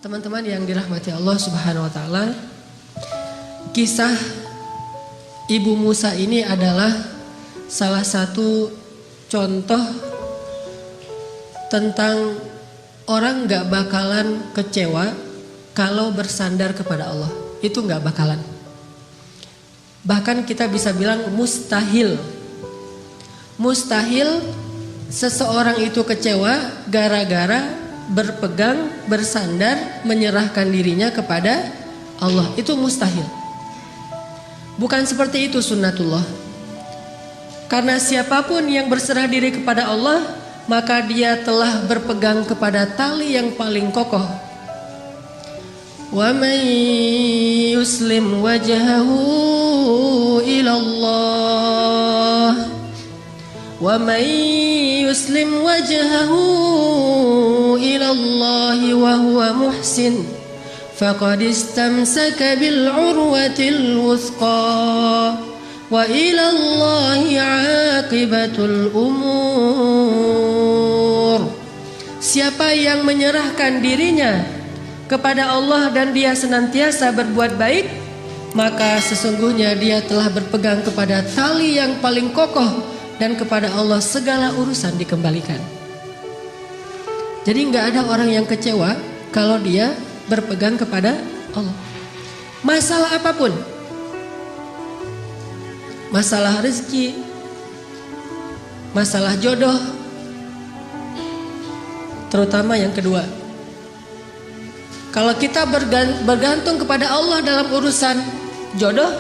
Teman-teman yang dirahmati Allah Subhanahu wa taala, kisah Ibu Musa ini adalah salah satu contoh tentang orang gak bakalan kecewa kalau bersandar kepada Allah. Itu gak bakalan. Bahkan kita bisa bilang mustahil. Mustahil seseorang itu kecewa gara-gara berpegang, bersandar, menyerahkan dirinya kepada Allah. Itu mustahil. Bukan seperti itu sunnatullah. Karena siapapun yang berserah diri kepada Allah, maka dia telah berpegang kepada tali yang paling kokoh. Wa man yuslim wajhahu ila Allah, wa man yuslim wajhahu ila Allah wa huwa muhsin faqad istamsaka bil urwatil wuthqa wa ila Allahi aqibatul umur. Siapa yang menyerahkan dirinya kepada Allah dan dia senantiasa berbuat baik, maka sesungguhnya dia telah berpegang kepada tali yang paling kokoh dan kepada Allah segala urusan dikembalikan. Jadi nggak ada orang yang kecewa kalau dia berpegang kepada Allah. Masalah apapun, masalah rezeki, masalah jodoh, terutama yang kedua. Kalau kita bergantung kepada Allah dalam urusan jodoh,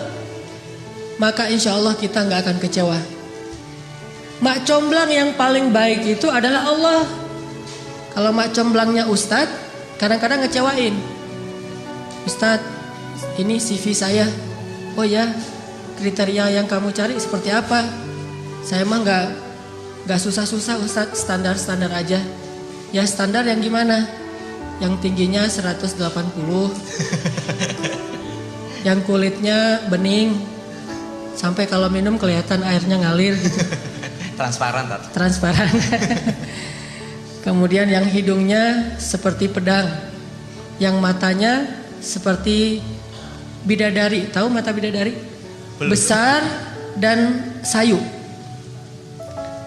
maka insya Allah kita nggak akan kecewa. Mak comblang yang paling baik itu adalah Allah. Kalau mak comblangnya ustadz, kadang-kadang ngecewain. Ustadz, ini CV saya. Oh ya, kriteria yang kamu cari seperti apa? Saya mah nggak susah-susah ustadz, standar-standar aja. Ya standar yang gimana? Yang tingginya 180, yang kulitnya bening, sampai kalau minum kelihatan airnya ngalir gitu. Transparan. Transparan. Kemudian yang hidungnya seperti pedang, yang matanya seperti bidadari. Tahu mata bidadari? Belum. Besar dan sayu,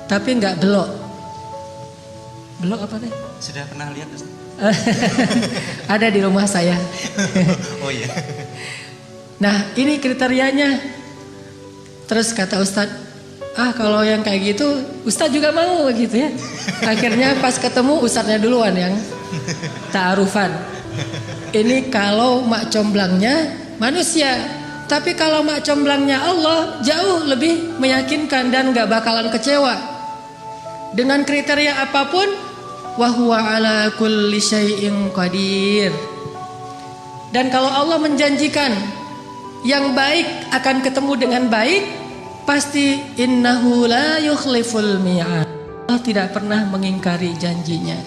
tapi nggak belok. Belok apa teh? Sudah pernah lihat? Ada di rumah saya. Oh iya. Nah ini kriterianya. Terus kata Ustadz, kalau yang kayak gitu Ustadz juga mau gitu ya. Akhirnya pas ketemu Ustadznya duluan yang ta'arufan. Ini kalau mak comblangnya manusia. Tapi kalau mak comblangnya Allah, jauh lebih meyakinkan dan gak bakalan kecewa. Dengan kriteria apapun, wa huwa ala kulli syai'in qadir. Dan kalau Allah menjanjikan yang baik akan ketemu dengan baik, pasti innahu la yukhliful mi'ad. Allah tidak pernah mengingkari janjinya.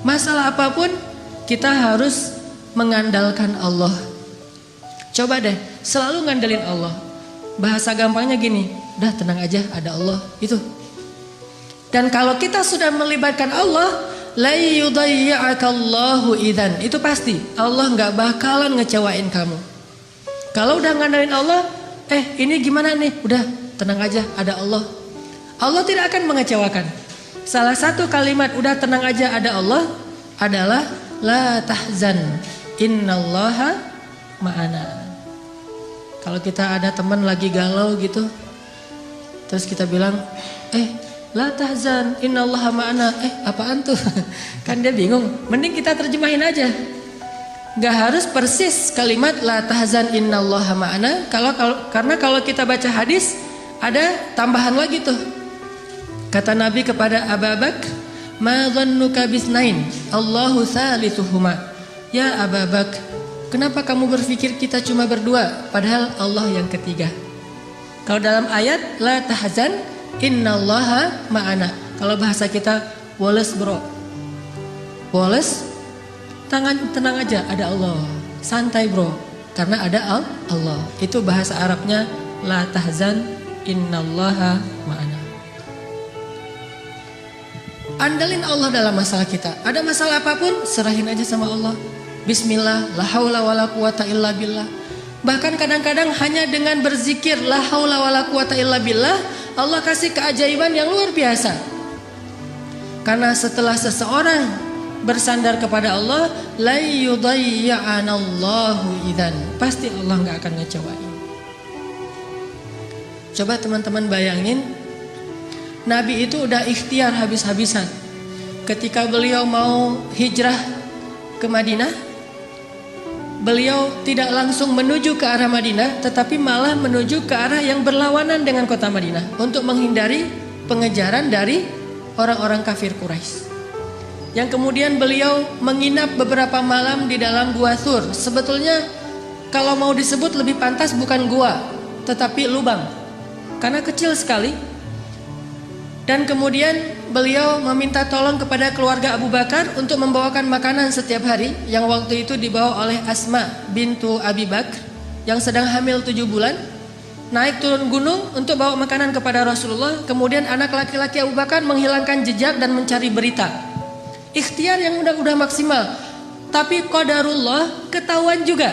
Masalah apapun kita harus mengandalkan Allah. Coba deh selalu ngandelin Allah. Bahasa gampangnya gini, udah tenang aja, ada Allah. Itu. Dan kalau kita sudah melibatkan Allah, la yudayyi'akallahu idzan. Itu pasti Allah nggak bakalan ngecewain kamu. Kalau udah ngandelin Allah, ini gimana nih? Udah tenang aja, ada Allah. Allah tidak akan mengecewakan. Salah satu kalimat udah tenang aja ada Allah adalah la tahzan, innallaha ma'ana. Kalau kita ada teman lagi galau gitu, terus kita bilang, la tahzan, innallaha ma'ana. Apaan tuh? Kan dia bingung. Mending kita terjemahin aja. Gak harus persis kalimat la tahzan innallaha ma'ana. Karena kalau kita baca hadis ada tambahan lagi tuh. Kata Nabi kepada Abu Bakar, ma dhannuka bisnain Allahu thalithuhuma. Ya Abu Bakar, kenapa kamu berpikir kita cuma berdua padahal Allah yang ketiga? Kalau dalam ayat la tahzan innallaha ma'ana. Kalau bahasa kita woles bro, woles, tenang aja ada Allah. Santai bro, karena ada Allah. Itu bahasa Arabnya la tahzan innallaha ma'ana. andalin Allah dalam masalah kita. Ada masalah apapun, serahin aja sama Allah. Bismillah, la haula wala quwata illa billah. Bahkan kadang-kadang hanya dengan berzikir la haula wala quwata illa billah, Allah kasih keajaiban yang luar biasa. Karena setelah seseorang bersandar kepada Allah, la yudayya'anallahu idzan, pasti Allah nggak akan ngecewain. Coba teman-teman bayangin, Nabi itu udah ikhtiar habis-habisan. Ketika beliau mau hijrah ke Madinah, beliau tidak langsung menuju ke arah Madinah, tetapi malah menuju ke arah yang berlawanan dengan kota Madinah untuk menghindari pengejaran dari orang-orang kafir Quraisy. Yang kemudian beliau menginap beberapa malam di dalam Gua Thur. Sebetulnya kalau mau disebut lebih pantas bukan gua, tetapi lubang. Karena kecil sekali. Dan kemudian beliau meminta tolong kepada keluarga Abu Bakar untuk membawakan makanan setiap hari, yang waktu itu dibawa oleh Asma bintu Abi Bakr yang sedang hamil 7 bulan. Naik turun gunung untuk bawa makanan kepada Rasulullah. Kemudian anak laki-laki Abu Bakar menghilangkan jejak dan mencari berita. Ikhtiar yang udah maksimal. Tapi qadarullah, ketahuan juga.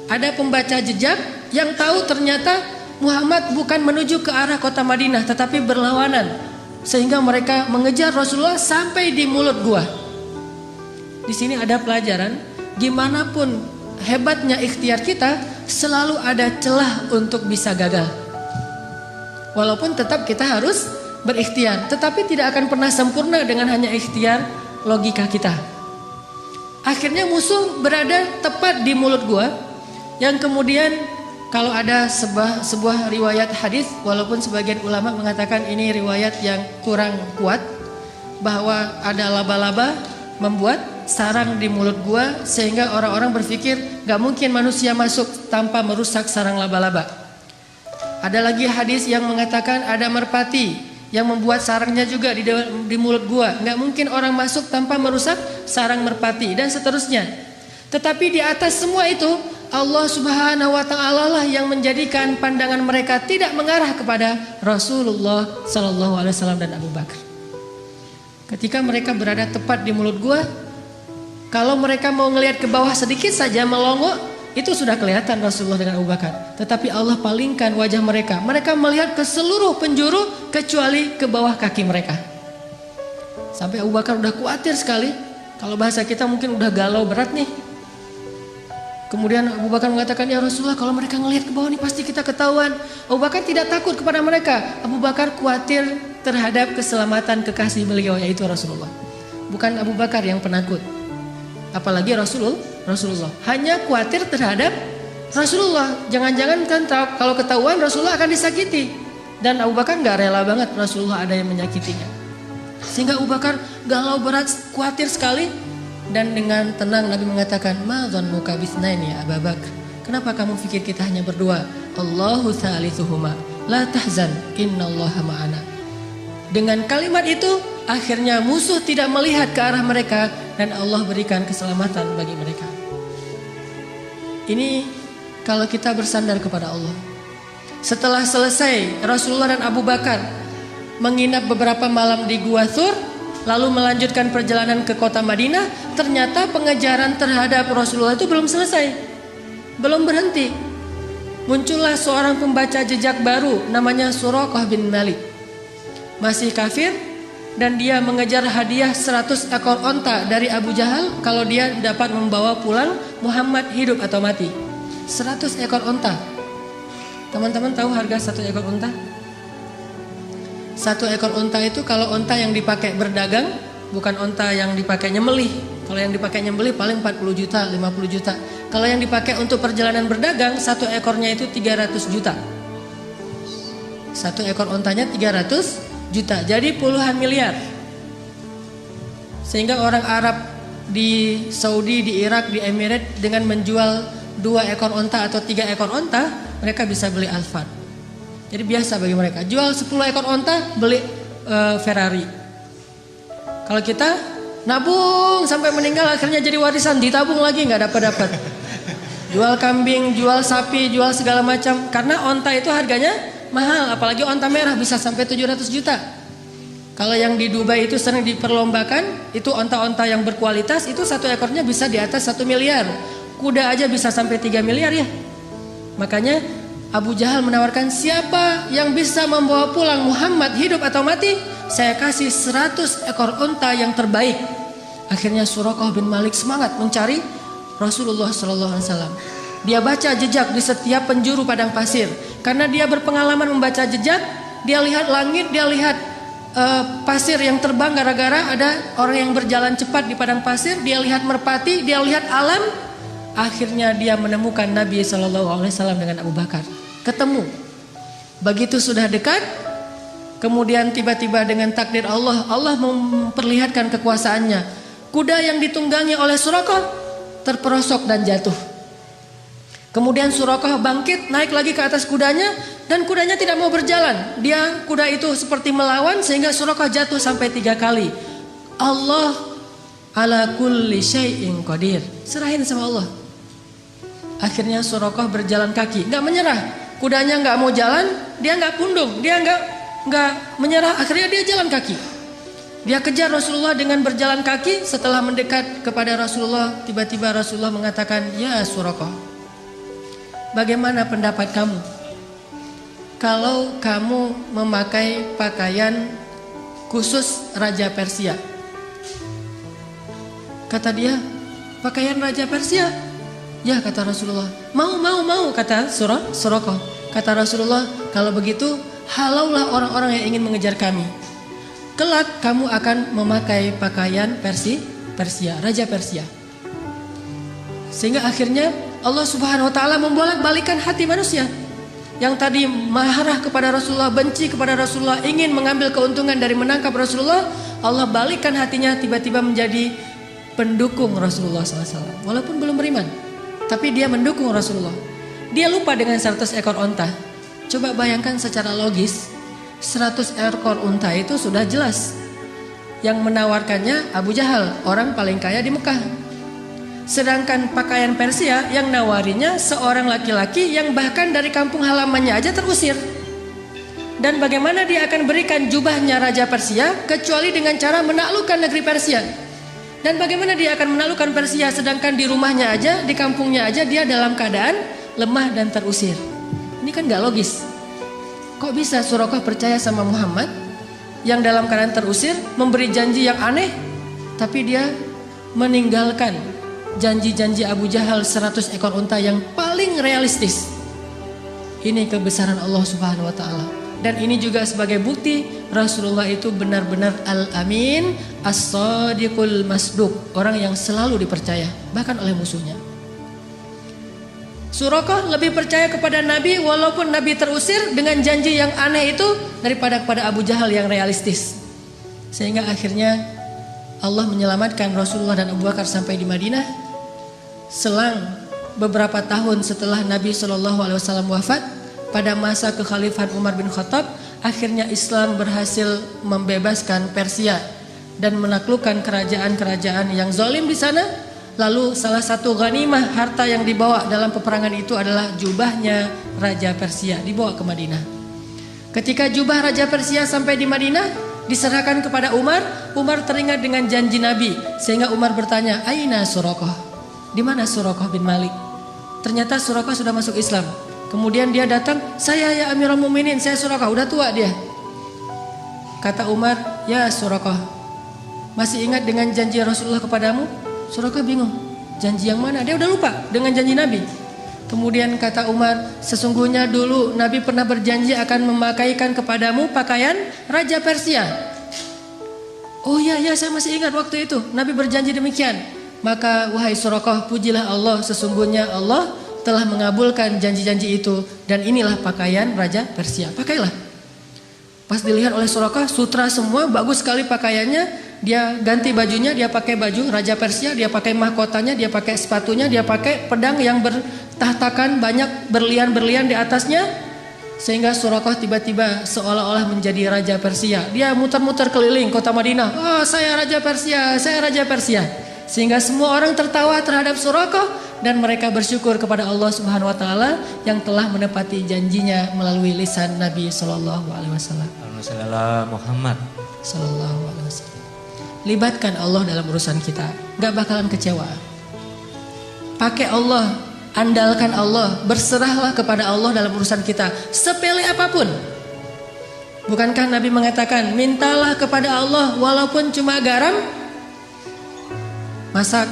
Ada pembaca jejak yang tahu ternyata Muhammad bukan menuju ke arah kota Madinah, tetapi berlawanan. Sehingga mereka mengejar Rasulullah sampai di mulut gua. Di sini ada pelajaran, gimana pun hebatnya ikhtiar kita, selalu ada celah untuk bisa gagal. Walaupun tetap kita harus berikhtiar, tetapi tidak akan pernah sempurna dengan hanya ikhtiar logika kita. Akhirnya musuh berada tepat di mulut gua, yang kemudian kalau ada sebuah riwayat hadis, walaupun sebagian ulama mengatakan ini riwayat yang kurang kuat, bahwa ada laba-laba membuat sarang di mulut gua, sehingga orang-orang berpikir gak mungkin manusia masuk tanpa merusak sarang laba-laba. Ada lagi hadis yang mengatakan ada merpati yang membuat sarangnya juga di mulut gua. Gak mungkin orang masuk tanpa merusak sarang merpati, dan seterusnya. Tetapi di atas semua itu, Allah Subhanahu wa Ta'ala lah yang menjadikan pandangan mereka tidak mengarah kepada Rasulullah Sallallahu Alaihi Wasallam dan Abu Bakar. Ketika mereka berada tepat di mulut gua, kalau mereka mau ngelihat ke bawah sedikit saja melongo, itu sudah kelihatan Rasulullah dengan Abu Bakar. Tetapi Allah palingkan wajah mereka. Mereka melihat ke seluruh penjuru kecuali ke bawah kaki mereka. Sampai Abu Bakar udah khawatir sekali. Kalau bahasa kita mungkin udah galau berat nih. Kemudian Abu Bakar mengatakan, ya Rasulullah, kalau mereka ngelihat ke bawah nih pasti kita ketahuan. Abu Bakar tidak takut kepada mereka. Abu Bakar khawatir terhadap keselamatan kekasih beliau, yaitu Rasulullah. Bukan Abu Bakar yang penakut. Apalagi Rasulullah. Hanya khawatir terhadap Rasulullah. Jangan-jangan kan kalau ketahuan Rasulullah akan disakiti. Dan Abu Bakar gak rela banget Rasulullah ada yang menyakitinya. Sehingga Abu Bakar galau berat, khawatir sekali. Dan dengan tenang Nabi mengatakan, ma dhannuka bitsnaini ya Abu Bakar. Kenapa kamu pikir kita hanya berdua? Allahu thalithuhuma, la tahzan, innallaha ma'ana. Dengan kalimat itu, akhirnya musuh tidak melihat ke arah mereka dan Allah berikan keselamatan bagi mereka. Ini kalau kita bersandar kepada Allah. Setelah selesai Rasulullah dan Abu Bakar menginap beberapa malam di Gua Thur, lalu melanjutkan perjalanan ke kota Madinah, ternyata pengejaran terhadap Rasulullah itu belum selesai. Belum berhenti. Muncullah seorang pembaca jejak baru namanya Suraqah bin Malik. Masih kafir dan dia mengejar hadiah 100 ekor onta dari Abu Jahal kalau dia dapat membawa pulang Muhammad hidup atau mati. 100 ekor onta. Teman-teman tahu harga 1 ekor onta? 1 ekor onta itu kalau onta yang dipakai berdagang, bukan onta yang dipakai nyembelih. Kalau yang dipakai nyembelih paling 40 juta, 50 juta. Kalau yang dipakai untuk perjalanan berdagang, 1 ekornya itu 300 juta. 1 ekor ontanya 300 juta, jadi puluhan miliar. Sehingga orang Arab di Saudi, di Irak, di Emirat dengan menjual 2 ekor onta atau 3 ekor onta, mereka bisa beli Alphard. Jadi biasa bagi mereka. Jual 10 ekor onta, beli Ferrari. Kalau kita nabung sampai meninggal, akhirnya jadi warisan, ditabung lagi nggak dapat. Jual kambing, jual sapi, jual segala macam. Karena onta itu harganya mahal, apalagi onta merah bisa sampai 700 juta. Kalau yang di Dubai itu sering diperlombakan, itu onta-onta yang berkualitas, itu satu ekornya bisa di atas 1 miliar. Kuda aja bisa sampai 3 miliar ya. Makanya Abu Jahal menawarkan, siapa yang bisa membawa pulang Muhammad hidup atau mati, saya kasih 100 ekor unta yang terbaik. Akhirnya Suraqah bin Malik semangat mencari Rasulullah SAW. Dia baca jejak di setiap penjuru padang pasir. Karena dia berpengalaman membaca jejak, dia lihat langit, dia lihat pasir yang terbang gara-gara ada orang yang berjalan cepat di padang pasir. Dia lihat merpati, dia lihat alam. Akhirnya dia menemukan Nabi SAW dengan Abu Bakar. Ketemu. Begitu sudah dekat, kemudian tiba-tiba dengan takdir Allah, Allah memperlihatkan kekuasaannya. Kuda yang ditunggangi oleh Suraqah terperosok dan jatuh. Kemudian Suraqah bangkit, naik lagi ke atas kudanya, dan kudanya tidak mau berjalan. Kuda itu seperti melawan sehingga Suraqah jatuh sampai 3 kali. Allah ala kulli syai'in qadir. Serahin sama Allah. Akhirnya Suraqah berjalan kaki, nggak menyerah. Kudanya nggak mau jalan, dia nggak pundung, dia nggak menyerah. Akhirnya dia jalan kaki. Dia kejar Rasulullah dengan berjalan kaki. Setelah mendekat kepada Rasulullah, tiba-tiba Rasulullah mengatakan, ya Suraqah, bagaimana pendapat kamu kalau kamu memakai pakaian khusus Raja Persia? Kata dia, pakaian Raja Persia? Ya, kata Rasulullah. Mau kata Suraqah. Kata Rasulullah, kalau begitu halaulah orang-orang yang ingin mengejar kami. Kelak kamu akan memakai pakaian Persia, Raja Persia. Sehingga akhirnya Allah Subhanahu wa taala membolak-balikan hati manusia. Yang tadi marah kepada Rasulullah, benci kepada Rasulullah, ingin mengambil keuntungan dari menangkap Rasulullah, Allah balikkan hatinya tiba-tiba menjadi pendukung Rasulullah SAW. Walaupun belum beriman, tapi dia mendukung Rasulullah. Dia lupa dengan 100 ekor onta. Coba bayangkan secara logis, 100 ekor unta itu sudah jelas. Yang menawarkannya Abu Jahal, orang paling kaya di Mekah. Sedangkan pakaian Persia yang nawarinya seorang laki-laki yang bahkan dari kampung halamannya aja terusir. Dan bagaimana dia akan berikan jubahnya Raja Persia kecuali dengan cara menaklukkan negeri Persia. Dan bagaimana dia akan menaklukkan Persia sedangkan di rumahnya aja, di kampungnya aja dia dalam keadaan lemah dan terusir. Ini kan gak logis. Kok bisa Suraqah percaya sama Muhammad yang dalam keadaan terusir, memberi janji yang aneh, tapi dia meninggalkan janji-janji Abu Jahal 100 ekor unta yang paling realistis. Ini kebesaran Allah Subhanahu wa taala. Dan ini juga sebagai bukti Rasulullah itu benar-benar al-amin, as-sadiqul masduq, orang yang selalu dipercaya bahkan oleh musuhnya. Suraqah lebih percaya kepada Nabi walaupun Nabi terusir dengan janji yang aneh itu daripada kepada Abu Jahal yang realistis. Sehingga akhirnya Allah menyelamatkan Rasulullah dan Abu Bakar sampai di Madinah. Selang beberapa tahun setelah Nabi SAW wafat, pada masa kekhalifahan Umar bin Khattab, akhirnya Islam berhasil membebaskan Persia dan menaklukkan kerajaan-kerajaan yang zalim di sana. Lalu salah satu ghanimah harta yang dibawa dalam peperangan itu adalah jubahnya Raja Persia, dibawa ke Madinah. Ketika jubah Raja Persia sampai di Madinah, diserahkan kepada Umar. Umar teringat dengan janji Nabi, sehingga Umar bertanya, "Aina Suraqah?" Di mana Suraqah bin Malik? Ternyata Suraqah sudah masuk Islam. Kemudian dia datang, "Saya ya Amirul Mukminin, saya Suraqah." Udah tua dia. Kata Umar, "Ya Suraqah, masih ingat dengan janji Rasulullah kepadamu?" Suraqah bingung, janji yang mana? Dia udah lupa dengan janji Nabi. Kemudian kata Umar, "Sesungguhnya dulu Nabi pernah berjanji akan memakaikan kepadamu pakaian Raja Persia." "Oh ya, saya masih ingat waktu itu Nabi berjanji demikian." Maka wahai Suraqah, pujilah Allah, sesungguhnya Allah telah mengabulkan janji-janji itu, dan inilah pakaian Raja Persia, pakailah. Pas dilihat oleh Suraqah, sutra semua, bagus sekali pakaiannya. Dia ganti bajunya, dia pakai baju Raja Persia, dia pakai mahkotanya, dia pakai sepatunya, dia pakai pedang yang bertahtakan banyak berlian-berlian di atasnya. Sehingga Suraqah tiba-tiba seolah-olah menjadi Raja Persia. Dia muter-muter keliling kota Madinah. "Oh, saya Raja Persia, saya Raja Persia." Sehingga semua orang tertawa terhadap Suraqah, dan mereka bersyukur kepada Allah Subhanahu wa taala yang telah menepati janjinya melalui lisan Nabi sallallahu alaihi wasallam. Muhammad. Sallallahu alaihi wasallam. Libatkan Allah dalam urusan kita, gak bakalan kecewa. Pakai Allah, andalkan Allah, berserahlah kepada Allah dalam urusan kita, sepele apapun. Bukankah Nabi mengatakan, mintalah kepada Allah walaupun cuma garam? Masak,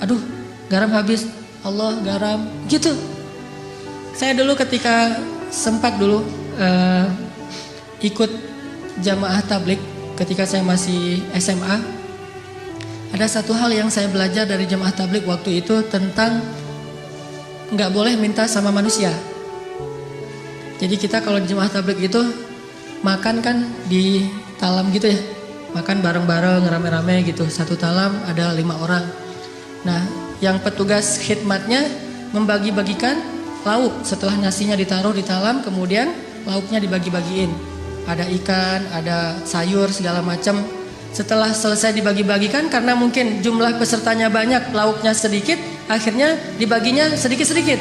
aduh garam habis, Allah garam, gitu. Saya dulu ketika sempat dulu ikut jamaah tablik ketika saya masih SMA, ada satu hal yang saya belajar dari jamaah tablik waktu itu tentang nggak boleh minta sama manusia. Jadi kita kalau di jamaah tablik itu makan kan di talam gitu ya, makan bareng-bareng rame-rame gitu, satu talam ada 5 orang. Nah, yang petugas khidmatnya membagi-bagikan lauk setelah nasinya ditaruh di talam, kemudian lauknya dibagi-bagiin. Ada ikan, ada sayur segala macam. Setelah selesai dibagi-bagikan, karena mungkin jumlah pesertanya banyak, lauknya sedikit, akhirnya dibaginya sedikit-sedikit.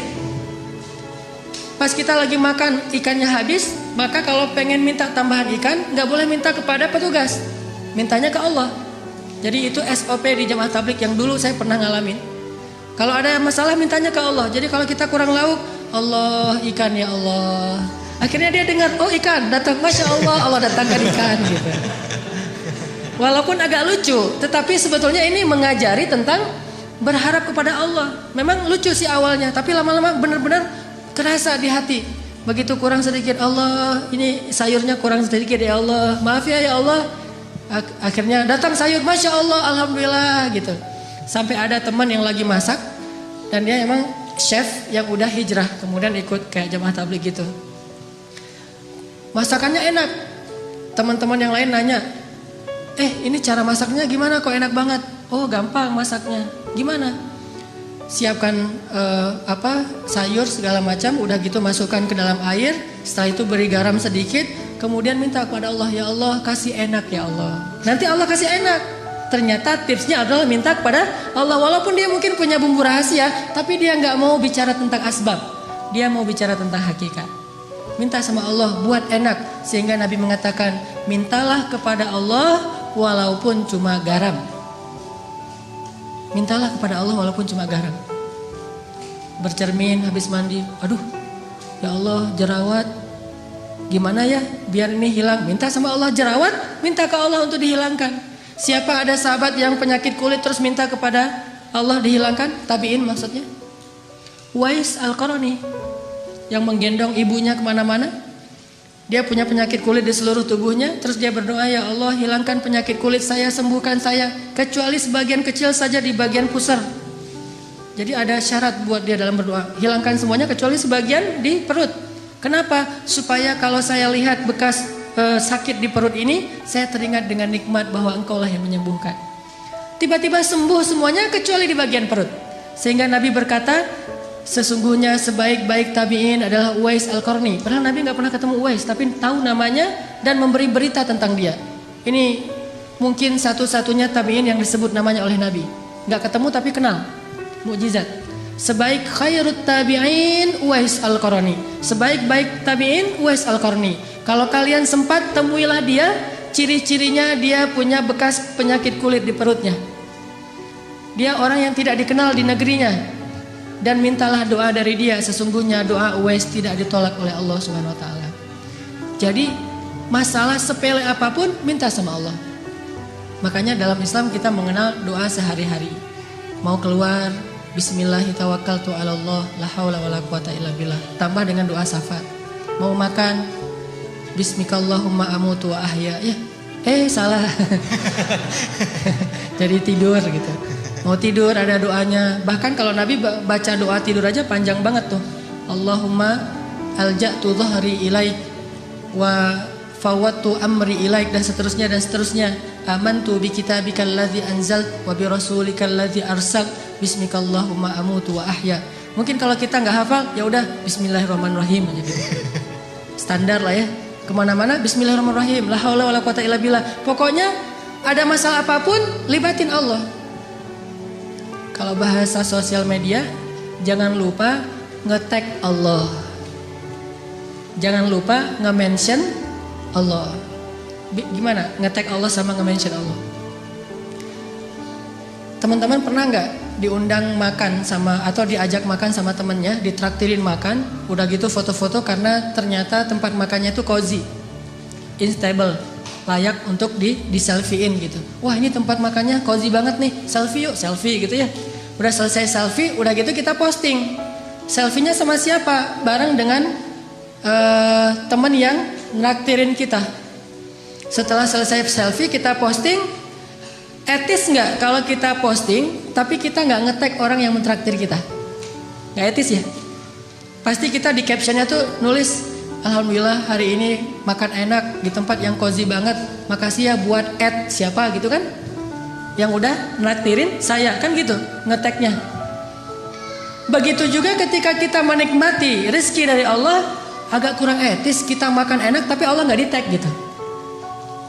Pas kita lagi makan ikannya habis, maka kalau pengen minta tambahan ikan, nggak boleh minta kepada petugas, mintanya ke Allah. Jadi itu SOP di jamaah tablik yang dulu saya pernah ngalamin. Kalau ada masalah mintanya ke Allah. Jadi kalau kita kurang lauk, Allah ikan ya Allah. Akhirnya dia dengar, oh ikan datang, masya Allah, Allah datangkan ikan gitu. Walaupun agak lucu, tetapi sebetulnya ini mengajari tentang berharap kepada Allah. Memang lucu sih awalnya, tapi lama-lama benar-benar kerasa di hati. Begitu kurang sedikit, Allah ini sayurnya kurang sedikit ya Allah, maaf ya Allah. Akhirnya datang sayur, masya Allah, alhamdulillah gitu. Sampai ada teman yang lagi masak dan dia emang chef yang udah hijrah, kemudian ikut kayak jamaah tabligh gitu. Masakannya enak. Teman-teman yang lain nanya, ini cara masaknya gimana kok enak banget? Oh gampang masaknya. Gimana? Siapkan sayur segala macam, udah gitu masukkan ke dalam air, setelah itu beri garam sedikit, kemudian minta kepada Allah, ya Allah kasih enak ya Allah. Nanti Allah kasih enak. Ternyata tipsnya adalah minta kepada Allah, walaupun dia mungkin punya bumbu rahasia, tapi dia nggak mau bicara tentang asbab, dia mau bicara tentang hakikat. Minta sama Allah buat enak, sehingga Nabi mengatakan, mintalah kepada Allah walaupun cuma garam. Mintalah kepada Allah walaupun cuma garam. Bercermin habis mandi, aduh ya Allah jerawat, gimana ya biar ini hilang. Minta sama Allah jerawat, minta ke Allah untuk dihilangkan. Siapa ada sahabat yang penyakit kulit terus minta kepada Allah dihilangkan? Tabi'in maksudnya. Uwais Al-Qarani yang menggendong ibunya kemana-mana. Dia punya penyakit kulit di seluruh tubuhnya, terus dia berdoa, ya Allah hilangkan penyakit kulit saya, sembuhkan saya, kecuali sebagian kecil saja di bagian pusar. Jadi ada syarat buat dia dalam berdoa, hilangkan semuanya kecuali sebagian di perut. Kenapa? Supaya kalau saya lihat bekas sakit di perut ini, saya teringat dengan nikmat bahwa Engkaulah yang menyembuhkan. Tiba-tiba sembuh semuanya kecuali di bagian perut. Sehingga Nabi berkata, sesungguhnya sebaik-baik tabi'in adalah Uwais Al-Qarni. Padahal Nabi gak pernah ketemu Uwais, tapi tahu namanya dan memberi berita tentang dia. Ini mungkin satu-satunya tabi'in yang disebut namanya oleh Nabi. Gak ketemu tapi kenal. Mukjizat. Sebaik khairut tabi'in Uwais Al-Qarni. Sebaik-baik tabi'in Uwais Al-Qarni. Kalau kalian sempat temuilah dia, ciri-cirinya dia punya bekas penyakit kulit di perutnya. Dia orang yang tidak dikenal di negerinya. Dan mintalah doa dari dia, sesungguhnya doa Uwais tidak ditolak oleh Allah Subhanahu wa taala. Jadi masalah sepele apapun minta sama Allah. Makanya dalam Islam kita mengenal doa sehari-hari. Mau keluar, bismillahirrahmanirrahim, Allah, la haula wala quwata illa billah. Tambah dengan doa syafaat. Mau makan, bismikallahumma amutu wa ahya. Ya, salah. Jadi tidur gitu. Mau tidur ada doanya. Bahkan kalau Nabi baca doa tidur aja panjang banget tuh. Allahumma alja'tu dhahri ilaik wa fawattu amri ilaik, dan seterusnya dan seterusnya. Amantu bi kitabikal ladzi anzalt wa bi rasulikal ladzi arsal bismikallahumma amutu wa ahya. Mungkin kalau kita nggak hafal, ya udah bismillahirrahmanirrahim aja gitu. Standar lah ya. Kemana-mana bismillahirrahmanirrahim, la haula wala quwata illa billah. Pokoknya ada masalah apapun libatin Allah. Kalau bahasa sosial media, jangan lupa nge-tag Allah. Jangan lupa nge-mention Allah. gimana nge-tag Allah sama nge-mention Allah. Teman-teman pernah nggak diundang makan sama atau diajak makan sama temennya, ditraktirin makan, udah gitu foto-foto karena ternyata tempat makannya tuh cozy, instable, layak untuk di selfie-in gitu. Wah ini tempat makannya cozy banget nih, selfie yuk, selfie gitu ya. Udah selesai selfie, udah gitu kita posting. Selfie-nya sama siapa? Bareng dengan teman yang nraktirin kita. Setelah selesai selfie kita posting. Etis nggak kalau kita posting tapi kita nggak nge-tag orang yang mentraktir kita? Nggak etis ya? Pasti kita di captionnya tuh nulis, alhamdulillah hari ini makan enak di tempat yang cozy banget. Makasih ya buat siapa gitu kan? Yang udah nraktirin saya kan gitu nge-tagnya. Begitu juga ketika kita menikmati rezeki dari Allah, agak kurang etis kita makan enak tapi Allah nggak di-tag gitu.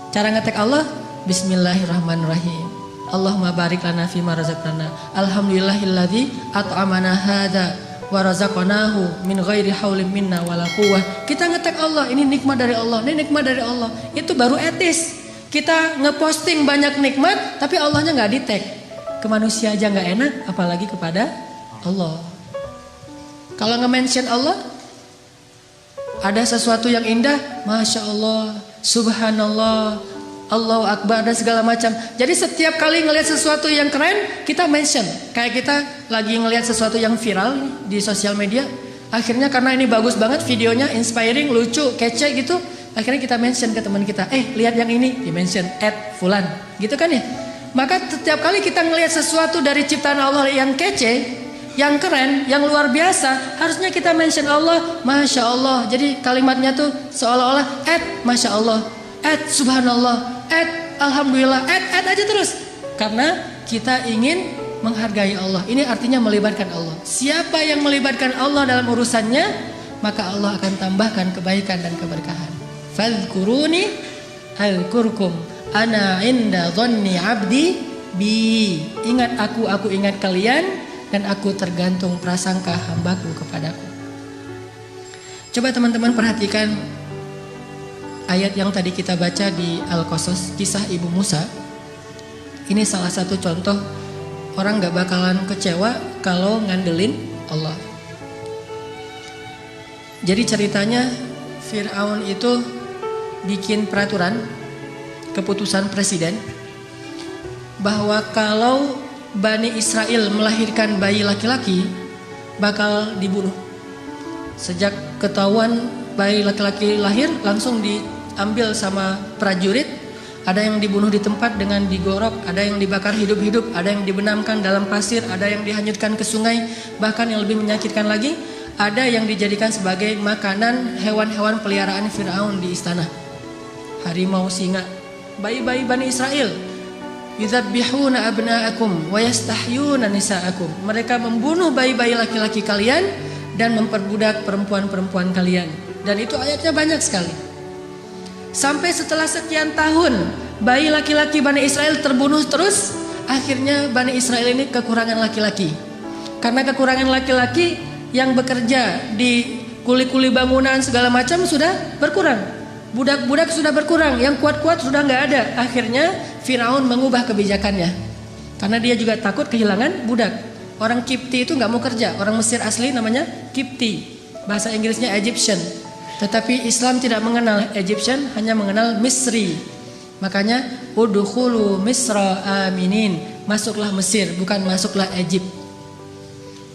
Cara nge-tag Allah, Bismillahirrahmanirrahim. Allahumma barik lana fima razaqtana. Alhamdulillahilladzi at'amana hadza wa razaqnahu min ghairi haulin minna wala quwwah. Kita nge-tag Allah, ini nikmat dari Allah, ini nikmat dari Allah. Itu baru etis. Kita ngeposting banyak nikmat tapi Allahnya nggak di-tag. Ke manusia aja nggak enak, apalagi kepada Allah. Kalau nge-mention Allah, ada sesuatu yang indah, Masya Allah, Subhanallah, Allahu Akbar dan segala macam. Jadi setiap kali ngelihat sesuatu yang keren, kita mention. Kayak kita lagi ngelihat sesuatu yang viral di sosial media, akhirnya karena ini bagus banget videonya, inspiring, lucu, kece gitu, akhirnya kita mention ke teman kita, lihat yang ini, di mention @fulan, gitu kan ya. Maka setiap kali kita ngelihat sesuatu dari ciptaan Allah yang kece, yang keren, yang luar biasa, harusnya kita mention Allah, Masya Allah. Jadi kalimatnya tuh seolah-olah Masya Allah, Subhanallah, Alhamdulillah, aja terus. Karena kita ingin menghargai Allah. Ini artinya melibatkan Allah. Siapa yang melibatkan Allah dalam urusannya, maka Allah akan tambahkan kebaikan dan keberkahan. Fadhkuruni azkurkum ana inda dhanni abdi bi. Ingat aku ingat kalian, dan aku tergantung prasangka hambaku kepadaku. Coba teman-teman perhatikan ayat yang tadi kita baca di Al-Qasas, kisah Ibu Musa. Ini salah satu contoh orang gak bakalan kecewa kalau ngandelin Allah. Jadi ceritanya Fir'aun itu bikin peraturan, keputusan presiden, bahwa kalau Bani Israel melahirkan bayi laki-laki bakal dibunuh. Sejak ketahuan bayi laki-laki lahir, langsung diambil sama prajurit. Ada yang dibunuh di tempat dengan digorok, ada yang dibakar hidup-hidup, ada yang dibenamkan dalam pasir, ada yang dihanyutkan ke sungai. Bahkan yang lebih menyakitkan lagi, ada yang dijadikan sebagai makanan hewan-hewan peliharaan Fir'aun di istana. Harimau, singa, bayi-bayi Bani Israel. Yudzabbihuna abna'akum wa yastahyuna nisa'akum. Mereka membunuh bayi-bayi laki-laki kalian dan memperbudak perempuan-perempuan kalian. Dan itu ayatnya banyak sekali. Sampai setelah sekian tahun bayi laki-laki Bani Israel terbunuh terus, akhirnya Bani Israel ini kekurangan laki-laki. Karena kekurangan laki-laki yang bekerja di kuli-kuli bangunan segala macam sudah berkurang. Budak-budak sudah berkurang, yang kuat-kuat sudah nggak ada. Akhirnya Firaun mengubah kebijakannya, karena dia juga takut kehilangan budak. Orang Kipti itu nggak mau kerja, orang Mesir asli namanya Kipti, bahasa Inggrisnya Egyptian. Tetapi Islam tidak mengenal Egyptian, hanya mengenal Misri. Makanya udkhulu Misra aminin, masuklah Mesir, bukan masuklah Egypt.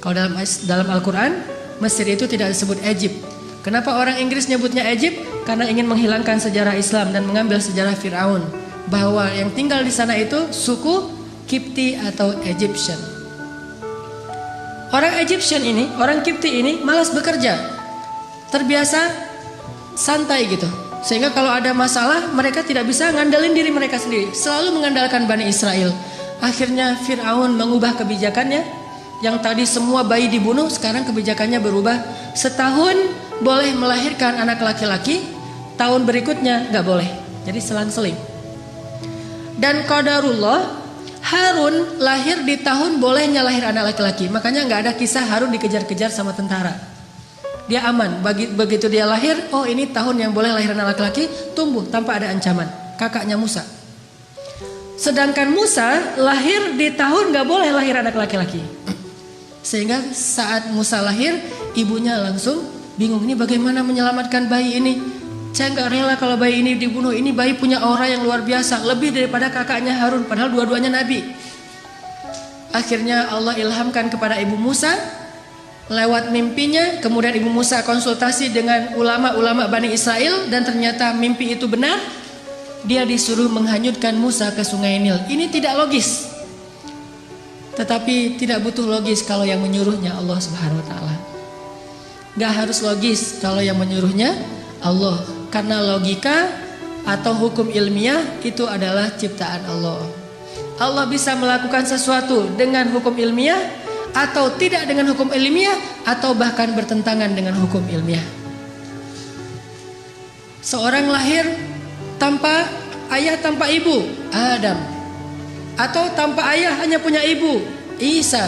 Kalau dalam Al-Quran, Mesir itu tidak disebut Egypt. Kenapa orang Inggris nyebutnya Egypt? Karena ingin menghilangkan sejarah Islam dan mengambil sejarah Fir'aun, bahwa yang tinggal di sana itu suku Kipti atau Egyptian. Orang Egyptian ini, orang Kipti ini malas bekerja, terbiasa santai gitu, sehingga kalau ada masalah mereka tidak bisa ngandelin diri mereka sendiri, selalu mengandalkan Bani Israel. Akhirnya Fir'aun mengubah kebijakannya, yang tadi semua bayi dibunuh, sekarang kebijakannya berubah. Setahun boleh melahirkan anak laki-laki, tahun berikutnya nggak boleh. Jadi selang-seling. Dan qadarullah, Harun lahir di tahun bolehnya lahir anak laki-laki. Makanya nggak ada kisah Harun dikejar-kejar sama tentara. Dia aman. Begitu dia lahir, oh ini tahun yang boleh lahir anak laki-laki, tumbuh tanpa ada ancaman. kakaknya Musa. Sedangkan Musa lahir di tahun gak boleh lahir anak laki-laki. Sehingga saat Musa lahir, ibunya langsung bingung, ini bagaimana menyelamatkan bayi ini. Saya gak rela kalau bayi ini dibunuh. Ini bayi punya aura yang luar biasa, lebih daripada kakaknya Harun, padahal dua-duanya nabi. Akhirnya Allah ilhamkan kepada ibu Musa lewat mimpinya. Kemudian ibu Musa konsultasi dengan ulama-ulama Bani Israel, dan ternyata mimpi itu benar. Dia disuruh menghanyutkan Musa ke sungai Nil. Ini tidak logis, tetapi tidak butuh logis kalau yang menyuruhnya Allah Subhanahu wa Ta'ala. Gak harus logis kalau yang menyuruhnya Allah, karena logika atau hukum ilmiah itu adalah ciptaan Allah. Allah bisa melakukan sesuatu dengan hukum ilmiah, atau tidak dengan hukum ilmiah, atau bahkan bertentangan dengan hukum ilmiah. Seorang lahir tanpa ayah, tanpa ibu, Adam. Atau tanpa ayah hanya punya ibu, Isa.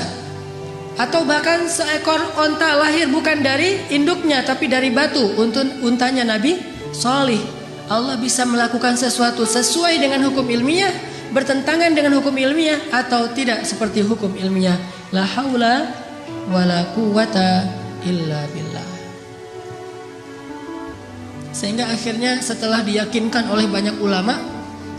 Atau bahkan seekor onta lahir bukan dari induknya tapi dari batu, untanya Nabi Shalih. Allah bisa melakukan sesuatu sesuai dengan hukum ilmiah, bertentangan dengan hukum ilmiah, atau tidak seperti hukum ilmiah. La haula wala quwata illa billah. Sehingga akhirnya setelah diyakinkan oleh banyak ulama,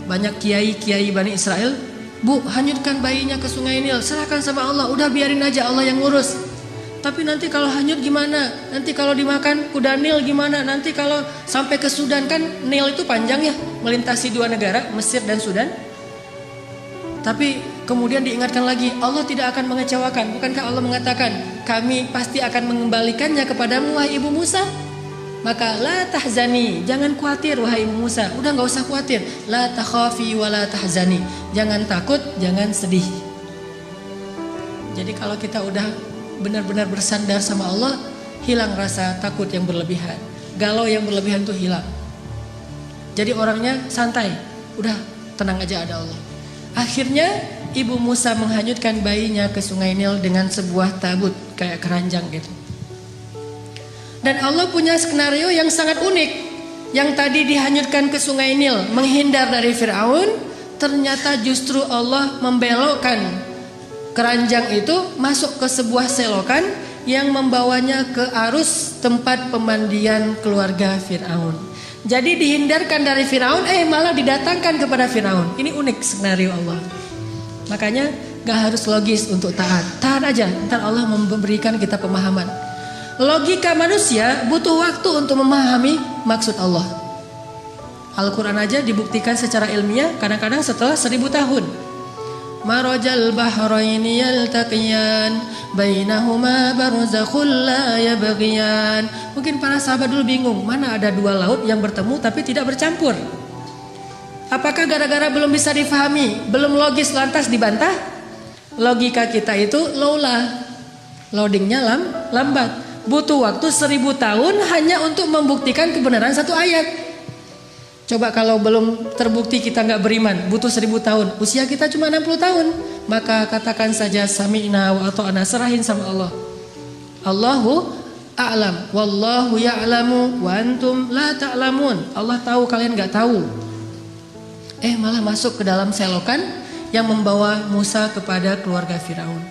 banyak kiai-kiai Bani Israel, Bu, hanyutkan bayinya ke sungai Nil, serahkan sama Allah, udah biarin aja Allah yang ngurus. Tapi nanti kalau hanyut gimana? Nanti kalau dimakan kuda Nil gimana? Nanti kalau sampai ke Sudan, kan Nil itu panjang ya, melintasi dua negara, Mesir dan Sudan. Tapi kemudian diingatkan lagi, Allah tidak akan mengecewakan. Bukankah Allah mengatakan, kami pasti akan mengembalikannya kepadamu wahai ibu Musa? Maka la tahzani, jangan khawatir wahai ibu Musa. Udah gak usah khawatir. La takhafi wa la tahzani, jangan takut, jangan sedih. Jadi kalau kita udah benar-benar bersandar sama Allah, hilang rasa takut yang berlebihan, galau yang berlebihan itu hilang. Jadi orangnya santai, udah tenang aja, ada Allah. Akhirnya ibu Musa menghanyutkan bayinya ke sungai Nil dengan sebuah tabut kayak keranjang gitu. Dan Allah punya skenario yang sangat unik. Yang tadi dihanyutkan ke sungai Nil menghindar dari Fir'aun, ternyata justru Allah membelokkan keranjang itu masuk ke sebuah selokan yang membawanya ke arus tempat pemandian keluarga Fir'aun. Jadi dihindarkan dari Fir'aun, malah didatangkan kepada Fir'aun. Ini unik skenario Allah. Makanya gak harus logis untuk taat. Taat aja, ntar Allah memberikan kita pemahaman. Logika manusia butuh waktu untuk memahami maksud Allah. Al-Quran aja dibuktikan secara ilmiah kadang-kadang setelah 1000 tahun. Marajal bahraini yaltaqiyan bainahuma barzakhul la yabghiyan. Mungkin para sahabat dulu bingung, mana ada dua laut yang bertemu tapi tidak bercampur. Apakah gara-gara belum bisa difahami, belum logis lantas dibantah? Logika kita itu loadingnya lambat. Butuh waktu 1000 tahun hanya untuk membuktikan kebenaran satu ayat. Coba kalau belum terbukti kita nggak beriman, butuh 1000 tahun. Usia kita cuma 60 tahun. Maka katakan saja sami'na wa ata'na, serahin sama Allah. Allahu a'lam, wallahu ya'lamu wa antum la ta'lamun. Allah tahu, kalian nggak tahu. Malah masuk ke dalam selokan yang membawa Musa kepada keluarga Firaun.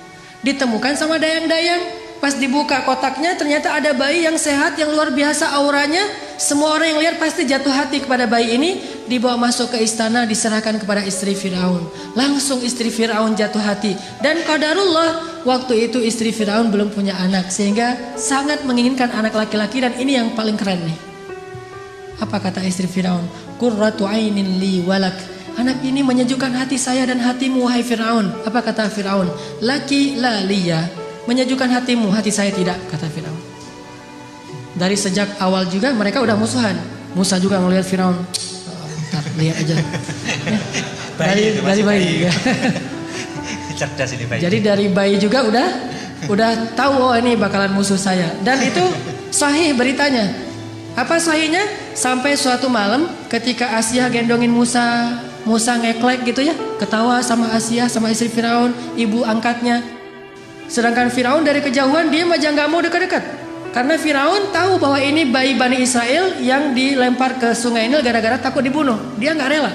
Ditemukan sama dayang-dayang. Pas dibuka kotaknya ternyata ada bayi yang sehat, yang luar biasa auranya. Semua orang yang lihat pasti jatuh hati kepada bayi ini. Dibawa masuk ke istana, diserahkan kepada istri Firaun. Langsung istri Firaun jatuh hati. Dan qadarullah, waktu itu istri Firaun belum punya anak, sehingga sangat menginginkan anak laki-laki. Dan ini yang paling keren nih. Apa kata istri Firaun? Qurratu ainin li walak. Anak ini menyejukkan hati saya dan hatimu wahai Firaun. Apa kata Firaun? Laki la liya. Menyejukkan hatimu, hati saya tidak, kata Firaun. Dari sejak awal juga mereka udah musuhan. Musa juga melihat Firaun. Ntar lihat aja. Dari bayi. Cerdas ini bayi. Jadi dari bayi juga udah tahu, ini bakalan musuh saya. Dan itu sahih beritanya. Apa sahihnya? Sampai suatu malam ketika Asia gendongin Musa ngeklek gitu ya, ketawa sama Asia, sama istri Firaun, ibu angkatnya. Sedangkan Firaun dari kejauhan dia aja nggak mau dekat-dekat. Karena Firaun tahu bahwa ini bayi Bani Israel yang dilempar ke sungai Nil gara-gara takut dibunuh. Dia nggak rela.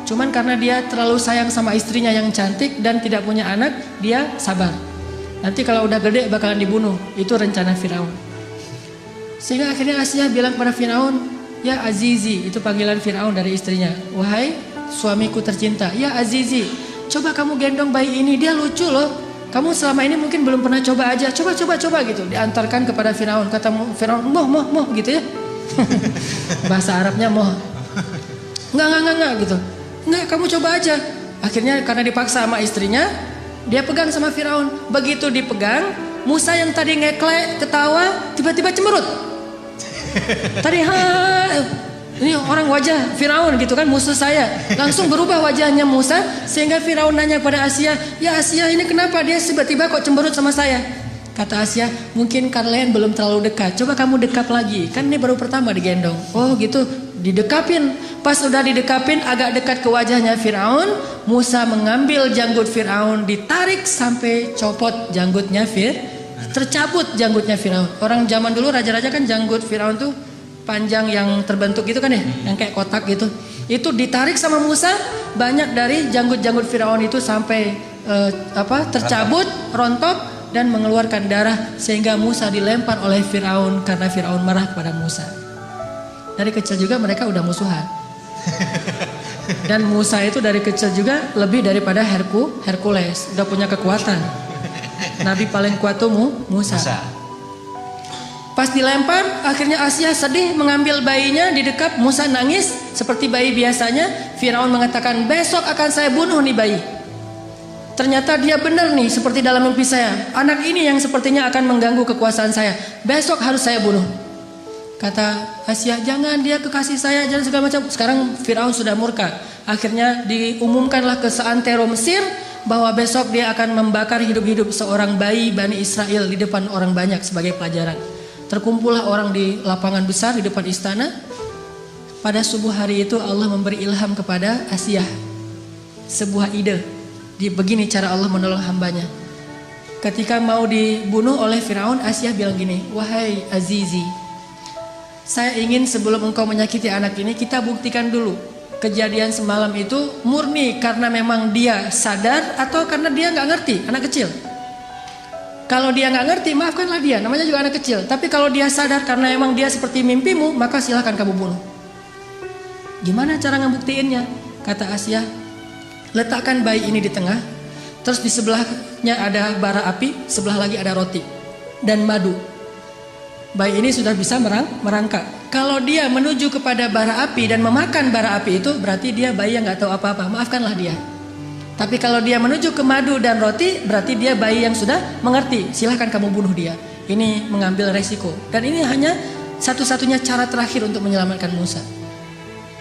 Cuman karena dia terlalu sayang sama istrinya yang cantik dan tidak punya anak, dia sabar. Nanti kalau udah gede bakalan dibunuh. Itu rencana Firaun. Sehingga akhirnya Asia bilang kepada Firaun, ya Azizi, itu panggilan Firaun dari istrinya. Wahai suamiku tercinta, ya Azizi, coba kamu gendong bayi ini, dia lucu loh. Kamu selama ini mungkin belum pernah coba aja, coba gitu. Diantarkan kepada Firaun, kata Firaun, moh gitu ya. Bahasa Arabnya moh. Enggak gitu. Enggak, kamu coba aja. Akhirnya karena dipaksa sama istrinya, dia pegang sama Firaun. Begitu dipegang, Musa yang tadi ngeklek, ketawa, tiba-tiba cemberut. Tadi ini orang wajah Firaun gitu kan, musuh saya. Langsung berubah wajahnya Musa, sehingga Firaun nanya kepada Asia, ya Asia ini kenapa dia tiba-tiba kok cemberut sama saya? Kata Asia, mungkin kalian belum terlalu dekat. Coba kamu dekap lagi, kan ini baru pertama digendong. Oh gitu, didekapin. Pas udah didekapin agak dekat ke wajahnya Firaun, Musa mengambil janggut Firaun, ditarik sampai copot janggutnya tercabut janggutnya Firaun. Orang zaman dulu raja-raja kan janggut Firaun tuh panjang yang terbentuk gitu kan ya, yang kayak kotak gitu. Itu ditarik sama Musa, banyak dari janggut-janggut Firaun itu sampai tercabut, rontok dan mengeluarkan darah, sehingga Musa dilempar oleh Firaun karena Firaun marah kepada Musa. Dari kecil juga mereka udah musuhan. Dan Musa itu dari kecil juga lebih daripada Hercules, udah punya kekuatan. Nabi paling kuat tuh Musa. Pas dilempar, akhirnya Asia sedih mengambil bayinya, didekap, Musa nangis seperti bayi biasanya. Firaun mengatakan, besok akan saya bunuh nih bayi. Ternyata dia benar nih, seperti dalam mimpi saya. Anak ini yang sepertinya akan mengganggu kekuasaan saya. Besok harus saya bunuh. Kata Asia, jangan, dia kekasih saya, jangan segala macam. Sekarang Firaun sudah murka. Akhirnya diumumkanlah ke seantero Mesir bahwa besok dia akan membakar hidup-hidup seorang bayi Bani Israel di depan orang banyak sebagai pelajaran. Terkumpullah orang di lapangan besar di depan istana. Pada subuh hari itu Allah memberi ilham kepada Asia sebuah ide. Begini cara Allah menolong hambanya. Ketika mau dibunuh oleh Firaun, Asia bilang gini, wahai Azizi, saya ingin sebelum engkau menyakiti anak ini, kita buktikan dulu kejadian semalam itu murni karena memang dia sadar atau karena dia nggak ngerti, anak kecil. Kalau dia nggak ngerti, maafkanlah dia, namanya juga anak kecil. Tapi kalau dia sadar karena emang dia seperti mimpimu, maka silahkan kamu bunuh. Gimana cara ngebuktiinnya? Kata Asia, letakkan bayi ini di tengah, terus di sebelahnya ada bara api, sebelah lagi ada roti dan madu. Bayi ini sudah bisa merangkak. Kalau dia menuju kepada bara api dan memakan bara api itu, berarti dia bayi yang nggak tahu apa-apa, maafkanlah dia. Tapi kalau dia menuju ke madu dan roti, berarti dia bayi yang sudah mengerti. Silahkan kamu bunuh dia. Ini mengambil resiko. Dan ini hanya satu-satunya cara terakhir untuk menyelamatkan Musa.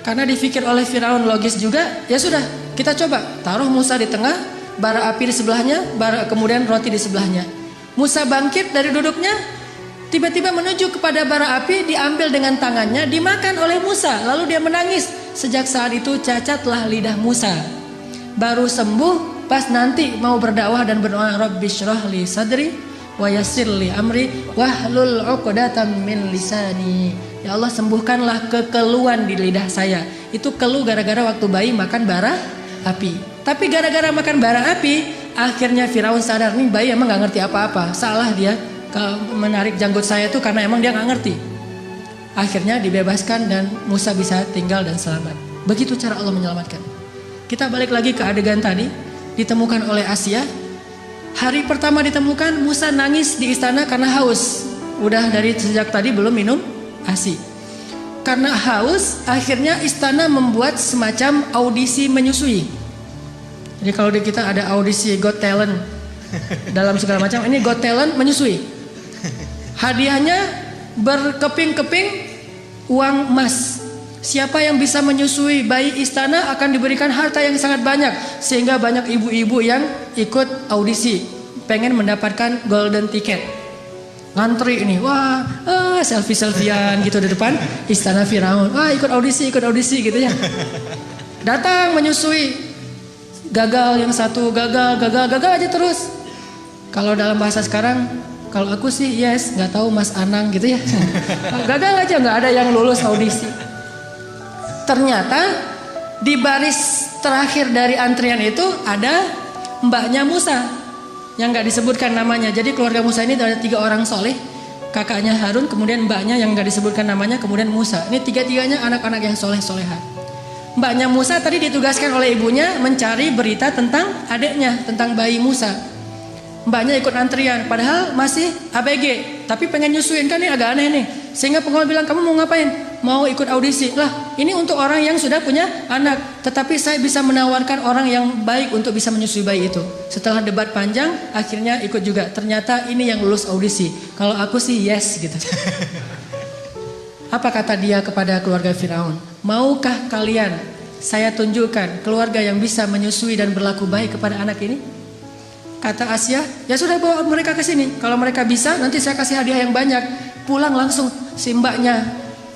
Karena dipikir oleh Firaun logis juga, ya sudah, kita coba. Taruh Musa di tengah, bara api di sebelahnya, kemudian roti di sebelahnya. Musa bangkit dari duduknya, tiba-tiba menuju kepada bara api, diambil dengan tangannya, dimakan oleh Musa. Lalu dia menangis. Sejak saat itu cacatlah lidah Musa. Baru sembuh pas nanti mau berdakwah dan berdoa, Rabbi syrah li sadri wa yassir li amri wahlul 'uqdatam min lisani. Ya Allah, sembuhkanlah kekeluhan di lidah saya. Itu keluh gara-gara waktu bayi makan bara api. Tapi gara-gara makan bara api, akhirnya Firaun sadar, nih bayi emang gak ngerti apa-apa. Salah dia menarik janggut saya itu karena emang dia gak ngerti. Akhirnya dibebaskan dan Musa bisa tinggal dan selamat. Begitu cara Allah menyelamatkan. Kita balik lagi ke adegan tadi, ditemukan oleh Asia. Hari pertama ditemukan, Musa nangis di istana karena haus. Udah dari sejak tadi belum minum ASI. Karena haus, akhirnya istana membuat semacam audisi menyusui. Jadi kalau di kita ada audisi Got Talent dalam segala macam, ini Got Talent menyusui. Hadiahnya berkeping-keping uang emas. Siapa yang bisa menyusui bayi istana akan diberikan harta yang sangat banyak. Sehingga banyak ibu-ibu yang ikut audisi, pengen mendapatkan golden ticket. Ngantri ini, wah, selfie-selfian gitu di depan istana Firaun. Wah, ikut audisi gitu ya. Datang menyusui, gagal yang satu, gagal aja terus. Kalau dalam bahasa sekarang, kalau aku sih yes, nggak tahu Mas Anang gitu ya. Gagal aja, nggak ada yang lulus audisi. Ternyata di baris terakhir dari antrian itu ada mbaknya Musa yang nggak disebutkan namanya. Jadi keluarga Musa ini ada 3 orang soleh, kakaknya Harun, kemudian mbaknya yang nggak disebutkan namanya, kemudian Musa. Ini 3-tiganya anak-anak yang soleh-soleha. Mbaknya Musa tadi ditugaskan oleh ibunya mencari berita tentang adiknya, tentang bayi Musa. Mbaknya ikut antrian, padahal masih ABG, tapi pengen nyusuin, kan ini agak aneh nih. Sehingga pengawal bilang, kamu mau ngapain? Mau ikut audisi. Lah, ini untuk orang yang sudah punya anak, tetapi saya bisa menawarkan orang yang baik untuk bisa menyusui bayi itu. Setelah debat panjang, akhirnya ikut juga. Ternyata ini yang lulus audisi. Kalau aku sih yes gitu. Apa kata dia kepada keluarga Firaun? Maukah kalian saya tunjukkan keluarga yang bisa menyusui dan berlaku baik kepada anak ini? Kata Asia, ya sudah bawa mereka ke sini. Kalau mereka bisa, nanti saya kasih hadiah yang banyak. Pulang langsung si mbaknya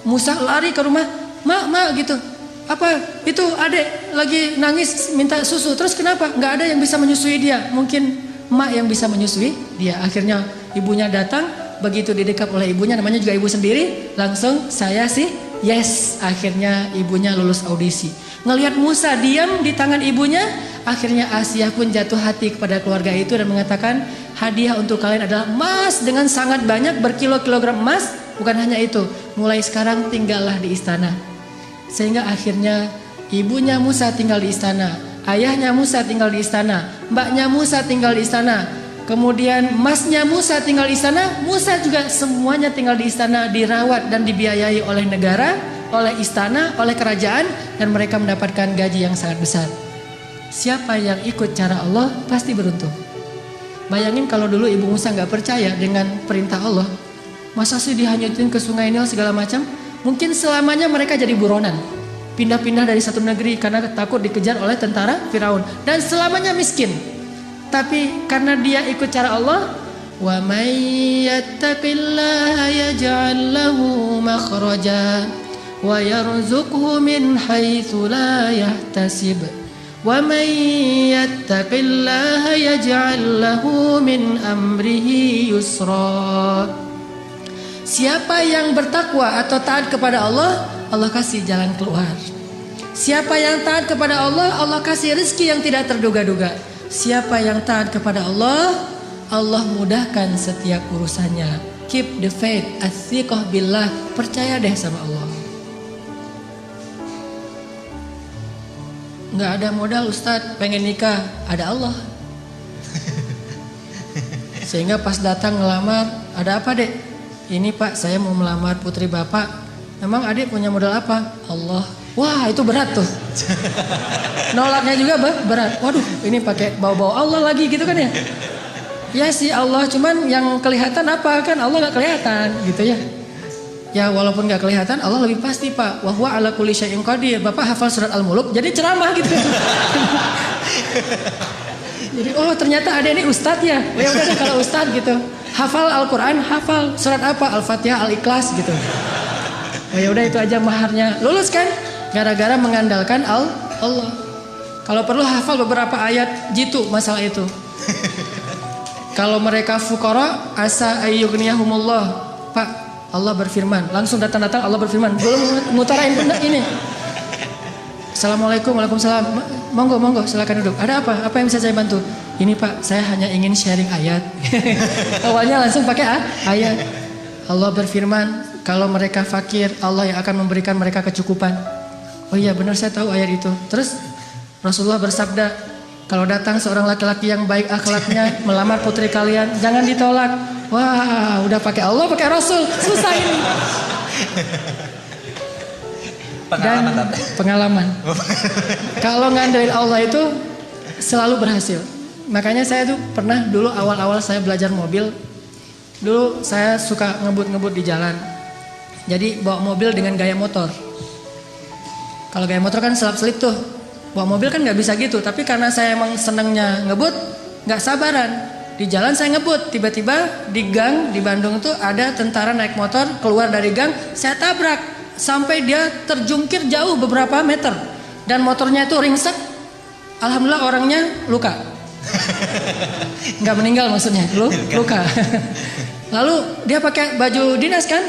Musa lari ke rumah, mak gitu. Apa itu adek lagi nangis minta susu. Terus kenapa? Nggak ada yang bisa menyusui dia. Mungkin mak yang bisa menyusui dia. Akhirnya ibunya datang. Begitu didekap oleh ibunya, namanya juga ibu sendiri. Langsung saya sih yes. Akhirnya ibunya lulus audisi. Ngelihat Musa diam di tangan ibunya, akhirnya Asia pun jatuh hati kepada keluarga itu dan mengatakan, hadiah untuk kalian adalah emas dengan sangat banyak, berkilo-kilogram emas. Bukan hanya itu, mulai sekarang tinggallah di istana. Sehingga akhirnya ibunya Musa tinggal di istana, ayahnya Musa tinggal di istana, mbaknya Musa tinggal di istana, kemudian emasnya Musa tinggal di istana. Musa juga semuanya tinggal di istana, dirawat dan dibiayai oleh negara, oleh istana, oleh kerajaan, dan mereka mendapatkan gaji yang sangat besar. Siapa yang ikut cara Allah pasti beruntung. Bayangin kalau dulu ibu Musa nggak percaya dengan perintah Allah, masa sih dihanyutin ke sungai Nil segala macam? Mungkin selamanya mereka jadi buronan, pindah-pindah dari satu negeri karena takut dikejar oleh tentara Firaun, dan selamanya miskin. Tapi karena dia ikut cara Allah, wa may yattaqillaha yaj'al lahu makhraja wa yarzuqhu min haitsu la yahtasib. Wa may yattaqillaha yaj'al lahu min amrihi yusra. Siapa yang bertakwa atau taat kepada Allah, Allah kasih jalan keluar. Siapa yang taat kepada Allah, Allah kasih rezeki yang tidak terduga-duga. Siapa yang taat kepada Allah, Allah mudahkan setiap urusannya. Keep the faith, athiqah billah, percaya deh sama Allah. Nggak ada modal Ustadz, pengen nikah, ada Allah. Sehingga pas datang ngelamar, ada apa dek? Ini Pak, saya mau melamar putri Bapak. Emang adik punya modal apa? Allah. Wah, itu berat tuh. Nolaknya juga berat. Waduh, ini pakai bau-bau Allah lagi gitu kan ya? Ya sih Allah, cuman yang kelihatan apa kan? Allah nggak kelihatan gitu ya. Ya walaupun nggak kelihatan, Allah lebih pasti Pak. Wa huwa ala kulli syai'in qadir. Bapak hafal surat Al-Muluk, jadi ceramah gitu. Jadi oh ternyata ada ini ustadz ya. Ya udah deh kalau ustadz gitu. Hafal Al-Quran, hafal surat apa? Al-Fatihah, Al-Ikhlas gitu. Oh ya udah itu aja maharnya. Lulus kan? Gara-gara mengandalkan Allah. Kalau perlu hafal beberapa ayat jitu masalah itu. Kalau mereka fuqara, asa ayyughniyahumullah. Pak, Allah berfirman. Langsung datang-datang Allah berfirman. Belum mutarain ini. Assalamualaikum, waalaikumsalam. Monggo, silakan duduk. Ada apa? Apa yang bisa saya bantu? Ini Pak, saya hanya ingin sharing ayat. Awalnya langsung pakai ayat. Allah berfirman, kalau mereka fakir, Allah yang akan memberikan mereka kecukupan. Oh iya benar, saya tahu ayat itu. Terus Rasulullah bersabda, kalau datang seorang laki-laki yang baik akhlaknya melamar putri kalian, jangan ditolak. Wah, udah pakai Allah, pakai Rasul, susah ini. Pengalaman. Kalau ngandelin Allah itu selalu berhasil. Makanya saya tuh pernah dulu awal-awal saya belajar mobil, dulu saya suka ngebut-ngebut di jalan. Jadi bawa mobil dengan gaya motor. Kalau gaya motor kan selap-selip tuh. Bawa mobil kan nggak bisa gitu. Tapi karena saya emang senengnya ngebut, nggak sabaran. Di jalan saya ngebut, tiba-tiba di gang di Bandung tuh ada tentara naik motor keluar dari gang, saya tabrak sampai dia terjungkir jauh beberapa meter dan motornya itu ringsek. Alhamdulillah orangnya luka. Nggak meninggal maksudnya, luka. Lalu dia pakai baju dinas kan?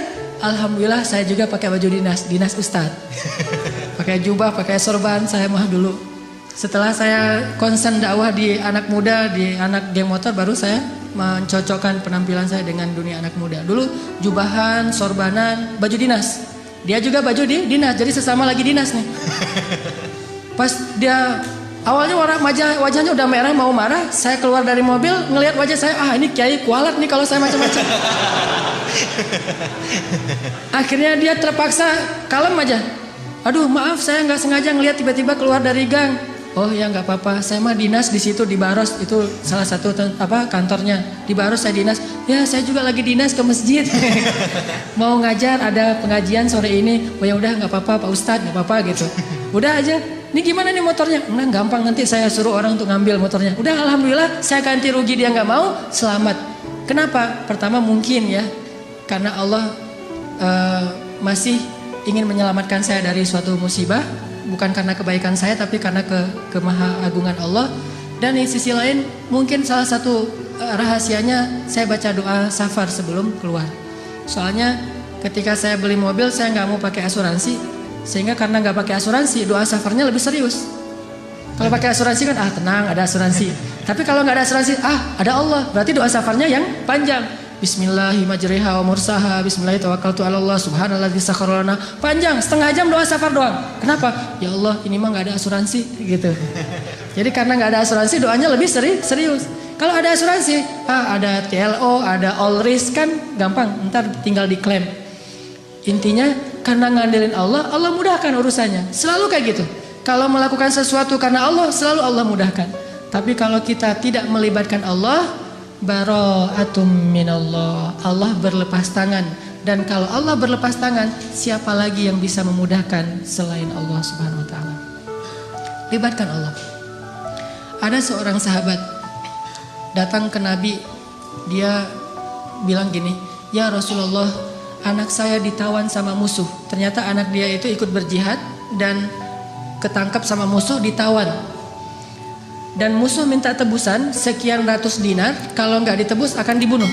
Alhamdulillah saya juga pakai baju dinas ustadz. Pakai jubah, pakai sorban, saya mah dulu Setelah saya concern dakwah di anak muda, di anak geng motor, baru saya mencocokkan penampilan saya dengan dunia anak muda. Dulu jubahan, sorbanan, baju dinas. Dia juga baju dinas, jadi sesama lagi dinas nih. Pas dia awalnya wajahnya udah merah mau marah, saya keluar dari mobil ngelihat wajah saya, ini kiai kualat nih kalau saya macam-macam. Akhirnya dia terpaksa kalem aja. Aduh maaf saya nggak sengaja ngelihat tiba-tiba keluar dari gang. Oh ya nggak apa-apa, saya mah dinas di situ di Baros, itu salah satu kantornya di Baros saya dinas. Ya saya juga lagi dinas ke masjid. Mau ngajar ada pengajian sore ini. Oh ya udah nggak apa-apa Pak Ustadz, nggak apa-apa gitu. Udah aja. Ini gimana nih motornya? Nah gampang, nanti saya suruh orang untuk ngambil motornya. Udah alhamdulillah saya ganti rugi, dia nggak mau, selamat. Kenapa? Pertama mungkin ya karena Allah masih ingin menyelamatkan saya dari suatu musibah. Bukan karena kebaikan saya tapi karena kemaha-agungan Allah. Dan di sisi lain mungkin salah satu rahasianya saya baca doa safar sebelum keluar. Soalnya ketika saya beli mobil saya nggak mau pakai asuransi, sehingga karena nggak pakai asuransi doa safarnya lebih serius. Kalau pakai asuransi kan tenang ada asuransi. Tapi kalau nggak ada asuransi ada Allah, berarti doa safarnya yang panjang. Bismillahirrahmanirrahim wa mursaha bismillahirrahmanirrahim subhanalladzi sakhkhara lana. Panjang, setengah jam doa safar doang. Kenapa? Ya Allah, ini mah enggak ada asuransi gitu. Jadi karena enggak ada asuransi doanya lebih serius. Kalau ada asuransi, ada TLO, ada all risk kan gampang, ntar tinggal diklaim. Intinya karena ngandelin Allah, Allah mudahkan urusannya. Selalu kayak gitu. Kalau melakukan sesuatu karena Allah, selalu Allah mudahkan. Tapi kalau kita tidak melibatkan Allah, bara'atum minallah, Allah berlepas tangan. Dan kalau Allah berlepas tangan, siapa lagi yang bisa memudahkan selain Allah Subhanahu wa taala? Libatkan Allah. Ada seorang sahabat datang ke Nabi, dia bilang gini, "Ya Rasulullah, anak saya ditawan sama musuh." Ternyata anak dia itu ikut berjihad dan ketangkap sama musuh, ditawan. Dan musuh minta tebusan sekian ratus dinar, kalau nggak ditebus akan dibunuh.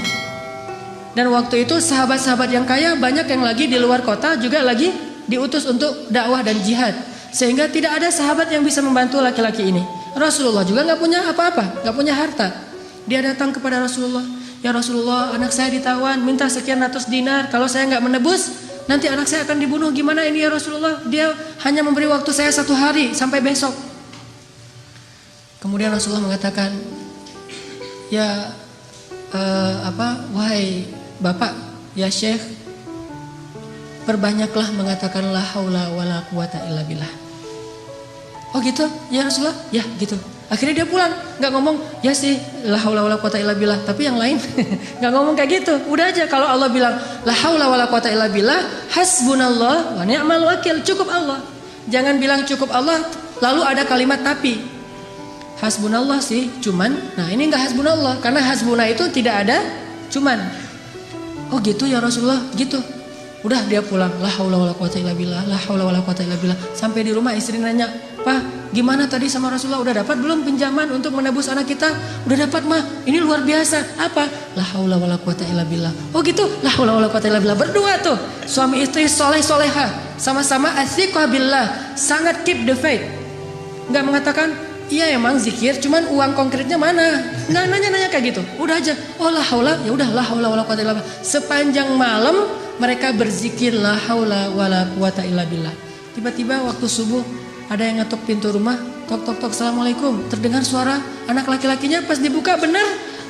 Dan waktu itu sahabat-sahabat yang kaya banyak yang lagi di luar kota juga lagi diutus untuk dakwah dan jihad, sehingga tidak ada sahabat yang bisa membantu laki-laki ini. Rasulullah juga nggak punya apa-apa, nggak punya harta. Dia datang kepada Rasulullah, "Ya Rasulullah, anak saya ditawan, minta sekian ratus dinar, kalau saya nggak menebus nanti anak saya akan dibunuh. Gimana ini ya Rasulullah? Dia hanya memberi waktu saya 1 hari sampai besok." Kemudian Rasulullah mengatakan, "Ya wahai Bapak, ya Syekh, perbanyaklah mengatakan la haula wala quwata illa billah." Oh gitu? Ya Rasulullah? Ya gitu. Akhirnya dia pulang, nggak ngomong ya sih la haula wala quwata illa billah, tapi yang lain nggak ngomong kayak gitu. Udah aja kalau Allah bilang la haula wala quwata illa billah, hasbunallah wa ni'mal wakil, cukup Allah. Jangan bilang cukup Allah lalu ada kalimat tapi. Hasbunallah sih, cuman. Nah ini enggak hasbunallah, karena hasbuna itu tidak ada cuman. Oh gitu ya Rasulullah, gitu. Udah dia pulang, la haula wala quwata illa billah, la haula wala quwata illa billah. Sampai di rumah istri nanya, "Pak, gimana tadi sama Rasulullah? Udah dapat belum pinjaman untuk menebus anak kita?" "Udah dapat mah, ini luar biasa." "Apa?" "La haula wala quwata illa billah." "Oh gitu, la haula wala quwata illa billah." Berdua tuh, suami istri soleh-soleha, sama-sama athiqah billah, sangat keep the faith. Enggak mengatakan, "Iya emang zikir, cuman uang konkretnya mana?" Nggak nanya-nanya kayak gitu. Udah aja, oh la haula, ya udah la haula wala quwata illa billah. Sepanjang malam mereka berzikir la haula wala quwata illa billah. Tiba-tiba waktu subuh ada yang ngetok pintu rumah, tok tok tok, "Assalamualaikum." Terdengar suara anak laki-lakinya, pas dibuka bener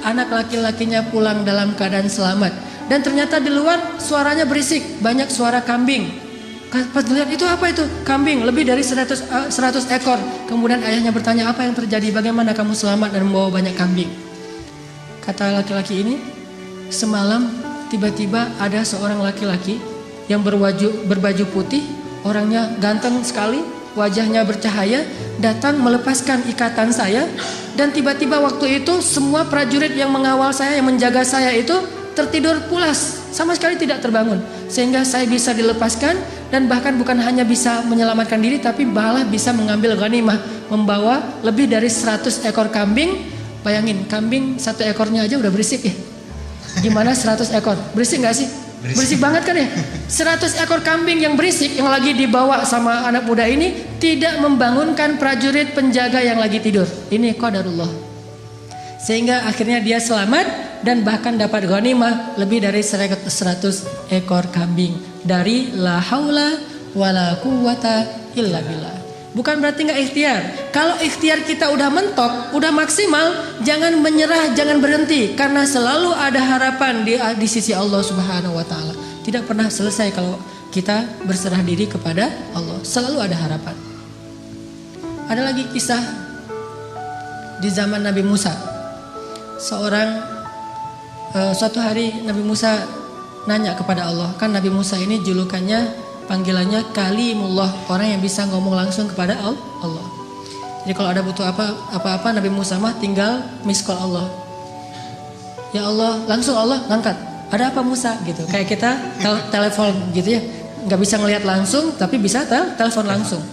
anak laki-lakinya pulang dalam keadaan selamat. Dan ternyata di luar suaranya berisik, banyak suara kambing. Pas dilihat itu apa itu? Kambing, lebih dari 100 ekor. Kemudian ayahnya bertanya, "Apa yang terjadi? Bagaimana kamu selamat dan membawa banyak kambing?" Kata laki-laki ini, "Semalam tiba-tiba ada seorang laki-laki yang berbaju putih, orangnya ganteng sekali, wajahnya bercahaya, datang melepaskan ikatan saya. Dan tiba-tiba waktu itu semua prajurit yang mengawal saya, yang menjaga saya itu tertidur pulas, sama sekali tidak terbangun. Sehingga saya bisa dilepaskan dan bahkan bukan hanya bisa menyelamatkan diri, tapi malah bisa mengambil ghanimah, membawa lebih dari 100 ekor kambing." Bayangin, kambing 1 ekornya aja udah berisik ya. Gimana 100 ekor? Berisik gak sih? Berisik banget kan ya? 100 ekor kambing yang berisik yang lagi dibawa sama anak muda ini tidak membangunkan prajurit penjaga yang lagi tidur. Ini qadarullah. Sehingga akhirnya dia selamat dan bahkan dapat ghanimah lebih dari 100 ekor kambing dari la haula wala quwata illa billah. Bukan berarti nggak ikhtiar. Kalau ikhtiar kita udah mentok, udah maksimal, jangan menyerah, jangan berhenti, karena selalu ada harapan di sisi Allah Subhanahu Wa Taala. Tidak pernah selesai kalau kita berserah diri kepada Allah. Selalu ada harapan. Ada lagi kisah di zaman Nabi Musa. Suatu hari Nabi Musa nanya kepada Allah. Kan Nabi Musa ini julukannya, panggilannya Kalimullah, orang yang bisa ngomong langsung kepada Allah. Jadi kalau ada butuh apa-apa Nabi Musa mah tinggal miss call Allah. Ya Allah, langsung Allah ngangkat. Ada apa Musa gitu. Kayak kita telepon gitu ya. Nggak bisa ngelihat langsung tapi bisa telepon langsung.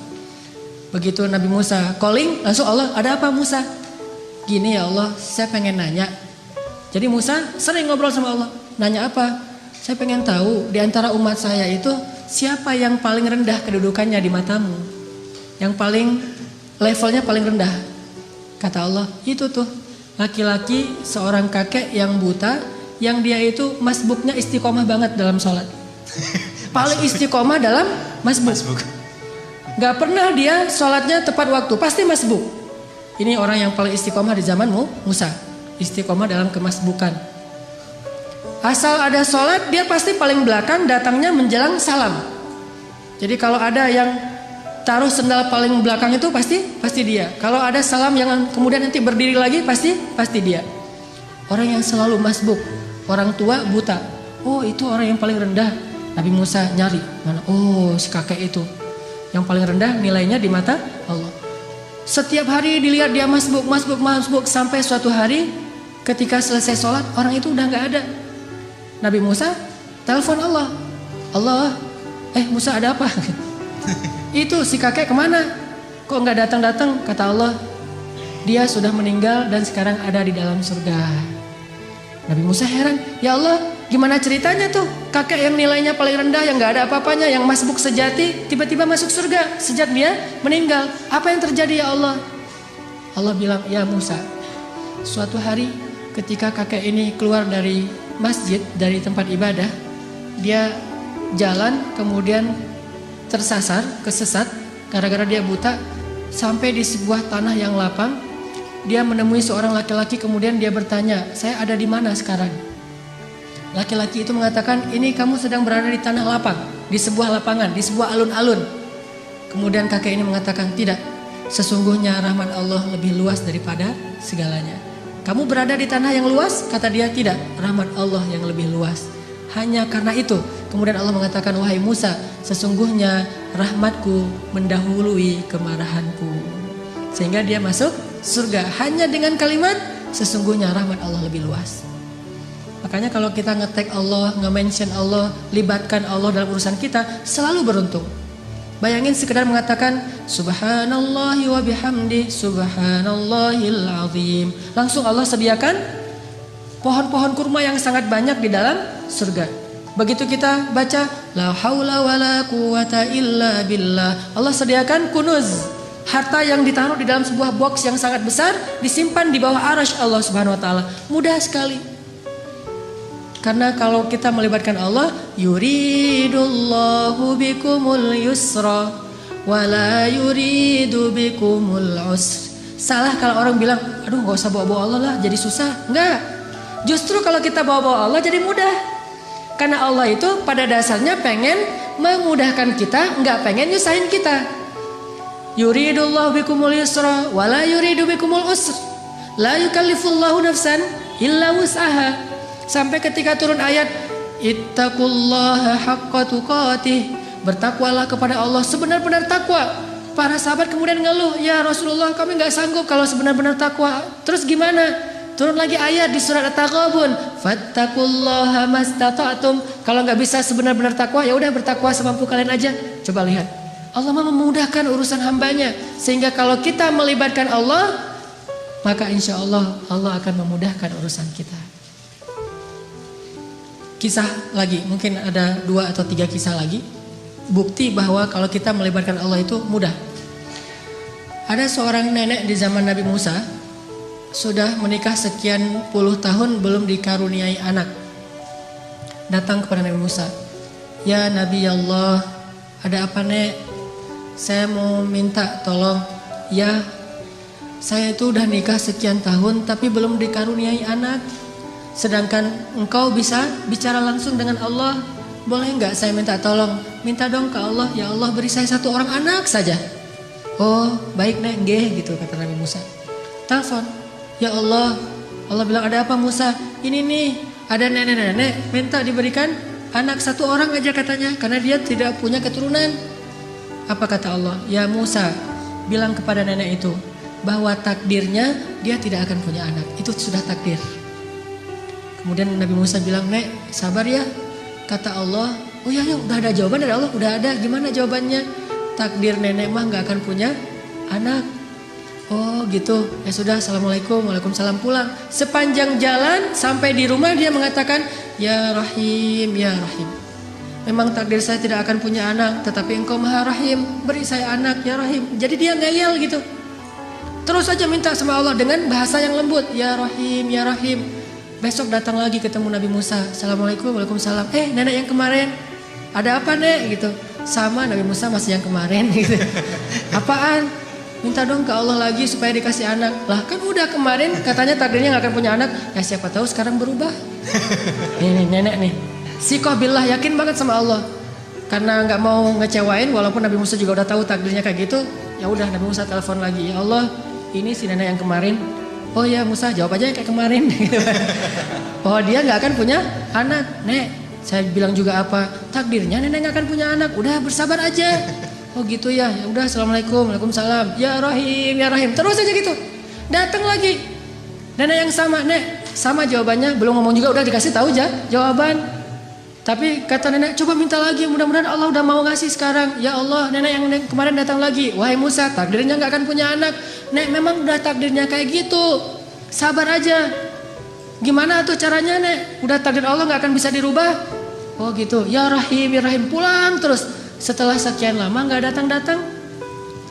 Begitu Nabi Musa calling, langsung Allah, ada apa Musa? Gini ya Allah, saya pengen nanya. Jadi Musa sering ngobrol sama Allah. Nanya apa? Saya pengen tahu di antara umat saya itu siapa yang paling rendah kedudukannya di matamu? Yang paling levelnya paling rendah. Kata Allah, itu tuh laki-laki seorang kakek yang buta, yang dia itu masbuknya istiqomah banget dalam sholat. Paling istiqomah dalam masbuk. Gak pernah dia sholatnya tepat waktu, pasti masbuk. Ini orang yang paling istiqomah di zamanmu, Musa. Istiqomah dalam kemasbukan. Asal ada sholat, dia pasti paling belakang, datangnya menjelang salam. Jadi kalau ada yang taruh sendal paling belakang itu pasti dia. Kalau ada salam yang kemudian nanti berdiri lagi pasti dia. Orang yang selalu masbuk, orang tua buta. Oh, itu orang yang paling rendah. Nabi Musa nyari mana? Oh, si kakek itu yang paling rendah nilainya di mata Allah. Setiap hari dilihat dia masbuk sampai suatu hari ketika selesai sholat orang itu udah nggak ada. Nabi Musa telepon Allah. Allah, Musa ada apa? Itu si kakek kemana? Kok nggak datang? Kata Allah, dia sudah meninggal dan sekarang ada di dalam surga. Nabi Musa heran, ya Allah, gimana ceritanya tuh? Kakek yang nilainya paling rendah, yang nggak ada apa-apanya, yang masbuk sejati, tiba-tiba masuk surga sejak dia meninggal. Apa yang terjadi ya Allah? Allah bilang, ya Musa, suatu hari ketika kakek ini keluar dari masjid, dari tempat ibadah, dia jalan kemudian kesesat gara-gara dia buta, sampai di sebuah tanah yang lapang. Dia menemui seorang laki-laki, kemudian dia bertanya, saya ada di mana sekarang? Laki-laki itu mengatakan, ini kamu sedang berada di tanah lapang, di sebuah lapangan, di sebuah alun-alun. Kemudian kakek ini mengatakan, tidak, sesungguhnya rahmat Allah lebih luas daripada segalanya. Kamu berada di tanah yang luas? Kata dia, tidak, rahmat Allah yang lebih luas. Hanya karena itu, kemudian Allah mengatakan, wahai Musa, sesungguhnya rahmatku mendahului kemarahanku. Sehingga dia masuk surga hanya dengan kalimat, sesungguhnya rahmat Allah lebih luas. Makanya kalau kita nge-tag Allah, nge-mention Allah, libatkan Allah dalam urusan kita, selalu beruntung. Bayangin sekedar mengatakan subhanallahi wa bihamdi subhanallahil azim, langsung Allah sediakan pohon-pohon kurma yang sangat banyak di dalam surga. Begitu kita baca la haula wala quwata illa billah, Allah sediakan kunuz, harta yang ditaruh di dalam sebuah box yang sangat besar, disimpan di bawah arasy Allah Subhanahu wa taala. Mudah sekali. Karena kalau kita melibatkan Allah, yuridullahu bikumul yusra wala yuridu bikumul usr. Salah kalau orang bilang, aduh gak usah bawa-bawa Allah lah, jadi susah. Enggak. Justru kalau kita bawa-bawa Allah jadi mudah. Karena Allah itu pada dasarnya pengen memudahkan kita, enggak pengen nyusahin kita. Yuridullahu bikumul yusra wala yuridu bikumul usr. La yukallifullahu nafsan illa wus'aha. Sampai ketika turun ayat ittaqullaha haqqa tuqatih, bertakwalah kepada Allah sebenar-benar takwa. Para sahabat kemudian ngeluh, ya Rasulullah kami gak sanggup kalau sebenar-benar takwa. Terus gimana? Turun lagi ayat di surat At-Taghabun, fattaqullaha mastata'tum. Kalau gak bisa sebenar-benar takwa, ya udah bertakwa semampu kalian aja. Coba lihat, Allah memudahkan urusan hambanya, sehingga kalau kita melibatkan Allah, maka insya Allah Allah akan memudahkan urusan kita. kisah lagi, mungkin ada 2 atau 3 kisah lagi. Bukti bahwa kalau kita melibatkan Allah itu mudah. Ada seorang nenek di zaman Nabi Musa, sudah menikah sekian puluh tahun belum dikaruniai anak. Datang kepada Nabi Musa, "Ya Nabi Allah, ada apa nek? Saya mau minta tolong. Ya, saya itu udah nikah sekian tahun tapi belum dikaruniai anak. Sedangkan engkau bisa bicara langsung dengan Allah. Boleh nggak saya minta tolong? Minta dong ke Allah, ya Allah beri saya 1 orang anak saja." "Oh baik nek, nggih," gitu kata Nabi Musa. Telepon, "Ya Allah." Allah bilang, "Ada apa Musa?" "Ini nih, ada nenek-nenek minta diberikan anak 1 orang aja katanya, karena dia tidak punya keturunan." Apa kata Allah? "Ya Musa, bilang kepada nenek itu bahwa takdirnya dia tidak akan punya anak. Itu sudah takdir." Kemudian Nabi Musa bilang, "Nek, sabar ya." Kata Allah, "Oh ya, udah ada jawaban dari Allah, udah ada. Gimana jawabannya?" "Takdir nenek mah gak akan punya anak." "Oh gitu, ya sudah, assalamualaikum." Waalaikumsalam, pulang. Sepanjang jalan sampai di rumah dia mengatakan, "Ya Rahim, ya Rahim. Memang takdir saya tidak akan punya anak, tetapi engkau maha rahim, beri saya anak ya Rahim." Jadi dia ngeyel gitu. Terus aja minta sama Allah dengan bahasa yang lembut, "Ya Rahim, ya Rahim." Besok datang lagi ketemu Nabi Musa, "Assalamualaikum." Waalaikumsalam. "Nenek yang kemarin, ada apa nek?" gitu. Sama Nabi Musa masih yang kemarin gitu. "Apaan?" "Minta dong ke Allah lagi supaya dikasih anak." "Lah kan udah kemarin katanya takdirnya gak akan punya anak." "Ya siapa tahu sekarang berubah." Ini nenek nih, sikoh billah, yakin banget sama Allah. Karena nggak mau ngecewain, walaupun Nabi Musa juga udah tahu takdirnya kayak gitu. Ya udah, Nabi Musa telepon lagi, "Ya Allah, ini si nenek yang kemarin." "Oh ya Musa, jawab aja kayak kemarin." Bahwa dia nggak akan punya anak. "Nek, saya bilang juga apa? Takdirnya nenek nggak akan punya anak. Udah bersabar aja." "Oh gitu ya. Ya udah, assalamualaikum." Waalaikumsalam. "Ya Rahim, ya Rahim." Terus aja gitu. Datang lagi nenek yang sama, "Nek, sama jawabannya." Belum ngomong juga udah dikasih tahu aja jawaban. Tapi kata nenek, "Coba minta lagi, mudah-mudahan Allah udah mau ngasih sekarang." "Ya Allah, nenek yang kemarin datang lagi, wahai Musa, takdirnya nggak akan punya anak. Nek, memang udah takdirnya kayak gitu. Sabar aja." "Gimana tuh caranya nek? Udah takdir Allah nggak akan bisa dirubah." "Oh gitu, ya Rahim, ya Rahim." Pulang terus. Setelah sekian lama nggak datang-datang.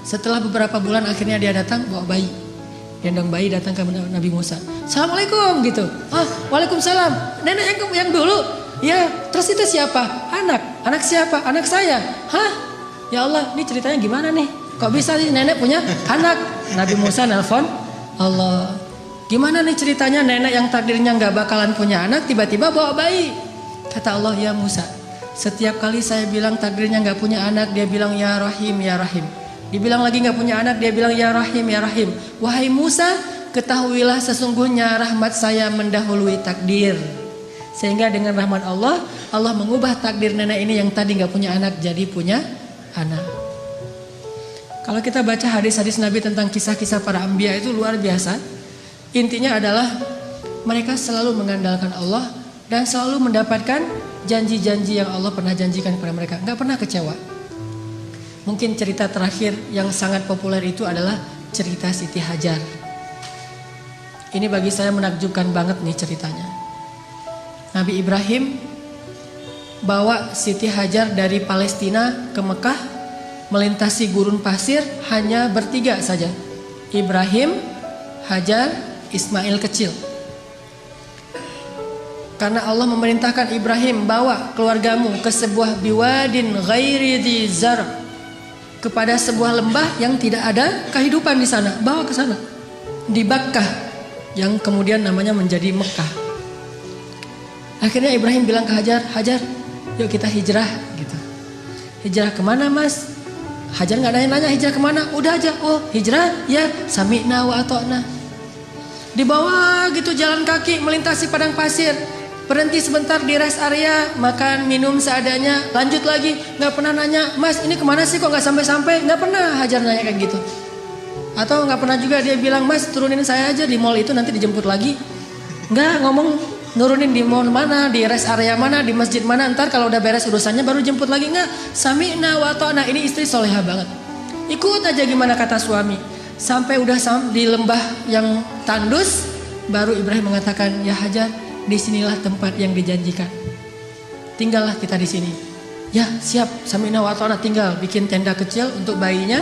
Setelah beberapa bulan akhirnya dia datang bawa bayi. Gendong bayi datang ke Nabi Musa. "Assalamualaikum," gitu. "Oh, waalaikumsalam. Nenek yang dulu." "Ya, terus itu siapa?" "Anak. Anak siapa?" "Anak saya." "Hah? Ya Allah, ini ceritanya gimana nih? Kok bisa sih nenek punya anak?" Nabi Musa nelpon Allah. "Gimana nih ceritanya nenek yang takdirnya nggak bakalan punya anak tiba-tiba bawa bayi?" Kata Allah, "Ya Musa, setiap kali saya bilang takdirnya nggak punya anak, dia bilang ya Rahim, ya Rahim. Dibilang lagi nggak punya anak, dia bilang ya Rahim, ya Rahim. Wahai Musa, ketahuilah sesungguhnya rahmat saya mendahului takdir." Sehingga dengan rahmat Allah, Allah mengubah takdir nenek ini yang tadi nggak punya anak jadi punya anak. Kalau kita baca hadis-hadis Nabi tentang kisah-kisah para anbiya itu luar biasa. Intinya adalah mereka selalu mengandalkan Allah dan selalu mendapatkan janji-janji yang Allah pernah janjikan kepada mereka. Nggak pernah kecewa. Mungkin cerita terakhir yang sangat populer itu adalah cerita Siti Hajar. Ini bagi saya menakjubkan banget nih ceritanya. Nabi Ibrahim bawa Siti Hajar dari Palestina ke Mekah, melintasi gurun pasir hanya bertiga saja. Ibrahim, Hajar, Ismail kecil. Karena Allah memerintahkan Ibrahim, bawa keluargamu ke sebuah biwadin ghairi dzi zar, kepada sebuah lembah yang tidak ada kehidupan di sana, bawa ke sana. Di Bakkah yang kemudian namanya menjadi Mekah. Akhirnya Ibrahim bilang ke Hajar, "Hajar, yuk kita hijrah," gitu. "Hijrah kemana mas?" Hajar nggak nanya-nanya hijrah kemana, udah aja, "Oh hijrah, ya sami'na wa ata'na." Dibawa gitu jalan kaki melintasi padang pasir, berhenti sebentar di rest area, makan minum seadanya, lanjut lagi. Nggak pernah nanya, "Mas ini kemana sih kok nggak sampai-sampai?" Nggak pernah Hajar nanya kayak gitu. Atau nggak pernah juga dia bilang, "Mas turunin saya aja di mall itu nanti dijemput lagi." Nggak ngomong nurunin di mall mana, di rest area mana, di masjid mana, ntar kalau udah beres urusannya baru jemput lagi. Nggak, sami'na wa ata'na. Ini istri soleha banget, ikut aja gimana kata suami. Sampai udah di lembah yang tandus, baru Ibrahim mengatakan, "Ya Hajar, disinilah tempat yang dijanjikan." tinggallah kita di sini. Ya siap, sami'na wa ata'na, tinggal bikin tenda kecil untuk bayinya.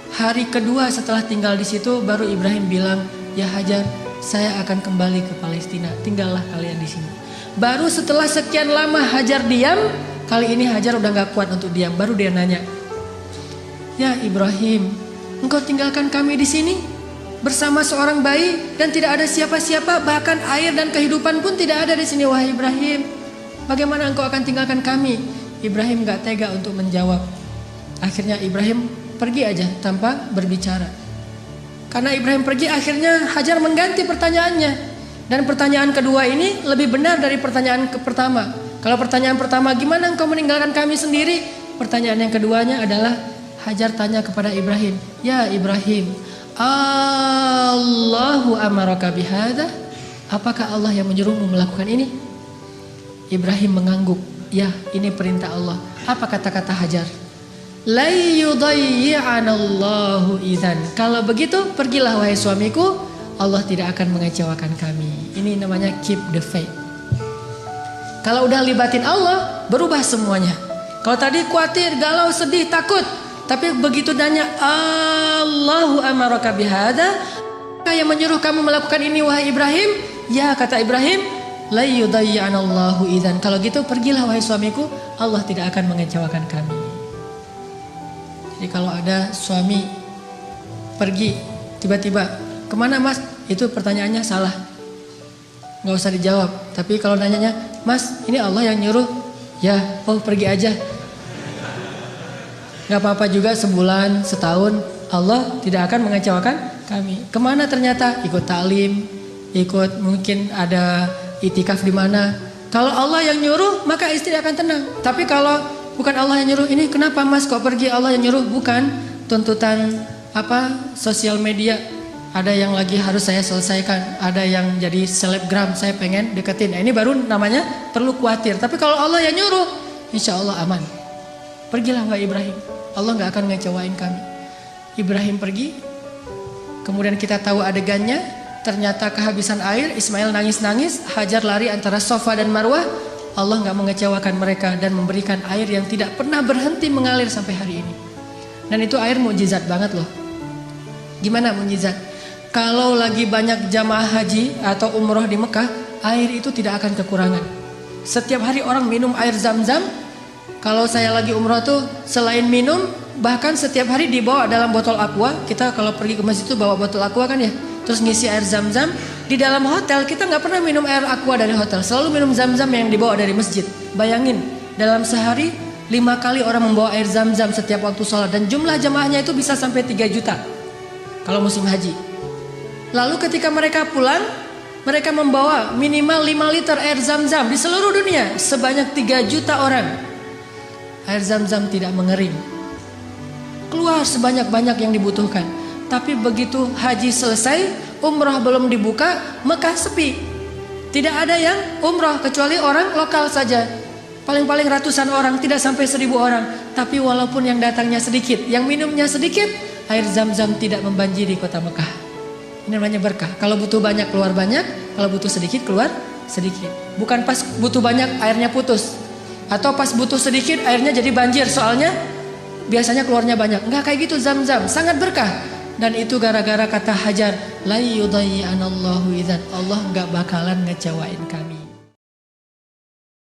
Hari kedua setelah tinggal di situ baru Ibrahim bilang, ya Hajar, saya akan kembali ke Palestina, tinggallah kalian di sini. Baru setelah sekian lama Hajar diam, kali ini Hajar udah gak kuat untuk diam. Baru dia nanya, ya Ibrahim, engkau tinggalkan kami di sini bersama seorang bayi dan tidak ada siapa-siapa, bahkan air dan kehidupan pun tidak ada di sini, wahai Ibrahim. Bagaimana engkau akan tinggalkan kami? Ibrahim gak tega untuk menjawab. Akhirnya Ibrahim pergi aja tanpa berbicara. Karena Ibrahim pergi, akhirnya Hajar mengganti pertanyaannya. Dan pertanyaan kedua ini lebih benar dari pertanyaan pertama. Kalau pertanyaan pertama, gimana engkau meninggalkan kami sendiri? Pertanyaan yang keduanya adalah, Hajar tanya kepada Ibrahim, ya Ibrahim, Allahu amaraka bihada? Apakah Allah yang menyuruhmu melakukan ini? Ibrahim mengangguk, ya ini perintah Allah. Apa kata-kata Hajar? La yudayyi'anallahu idzan. Kalau begitu pergilah wahai suamiku, Allah tidak akan mengecewakan kami. Ini namanya keep the faith. Kalau udah libatin Allah, berubah semuanya. Kalau tadi khawatir, galau, sedih, takut, tapi begitu nanya Allahu amaraka bihada, yang menyuruh kamu melakukan ini wahai Ibrahim? Ya, kata Ibrahim, la yudayyi'anallahu idzan. Kalau gitu pergilah wahai suamiku, Allah tidak akan mengecewakan kami. Jadi kalau ada suami pergi tiba-tiba, kemana mas? Itu pertanyaannya salah, nggak usah dijawab. Tapi kalau nanyanya, mas ini Allah yang nyuruh, ya oh pergi aja. Nggak apa-apa juga sebulan, setahun, Allah tidak akan mengecewakan kami. Kemana ternyata? Ikut taklim, ikut mungkin ada itikaf di mana. Kalau Allah yang nyuruh maka istri akan tenang. Tapi kalau bukan Allah yang nyuruh, ini kenapa mas kok pergi, Allah yang nyuruh, bukan tuntutan sosial media. Ada yang lagi harus saya selesaikan, ada yang jadi selebgram, saya pengen deketin. Nah, ini baru namanya perlu khawatir. Tapi kalau Allah yang nyuruh, insya Allah aman. Pergilah wahai Ibrahim, Allah gak akan ngecewain kami. Ibrahim pergi, kemudian kita tahu adegannya, ternyata kehabisan air, Ismail nangis-nangis, Hajar lari antara Safa dan Marwah. Allah gak mengecewakan mereka dan memberikan air yang tidak pernah berhenti mengalir sampai hari ini. Dan itu air mukjizat banget loh. Gimana mukjizat? Kalau lagi banyak jamaah haji atau umroh di Mekah, air itu tidak akan kekurangan. Setiap hari orang minum air Zam-Zam. Kalau saya lagi umroh tuh selain minum, bahkan setiap hari dibawa dalam botol aqua. Kita kalau pergi ke masjid itu bawa botol aqua kan ya, terus ngisi air Zam-Zam. Di dalam hotel kita nggak pernah minum air aqua dari hotel, selalu minum Zam-Zam yang dibawa dari masjid. Bayangin, dalam sehari 5 kali orang membawa air Zam-Zam setiap waktu sholat, dan jumlah jamaahnya itu bisa sampai 3 juta kalau musim haji. Lalu ketika mereka pulang, mereka membawa minimal 5 liter air Zam-Zam di seluruh dunia, sebanyak 3 juta orang. Air Zam-Zam tidak mengering, keluar sebanyak-banyak yang dibutuhkan. Tapi begitu haji selesai, umroh belum dibuka, Mekah sepi. Tidak ada yang umroh kecuali orang lokal saja. Paling-paling ratusan orang, tidak sampai 1000 orang. Tapi walaupun yang datangnya sedikit, yang minumnya sedikit, air Zam-Zam tidak membanjiri kota Mekah. Ini namanya berkah. Kalau butuh banyak keluar banyak, kalau butuh sedikit keluar sedikit. Bukan pas butuh banyak airnya putus, atau pas butuh sedikit airnya jadi banjir, soalnya biasanya keluarnya banyak. Enggak kayak gitu Zam-Zam, sangat berkah. Dan itu gara-gara kata Hajar, la yudayyi'anallahu idzan. Allah enggak bakalan ngecewain kami.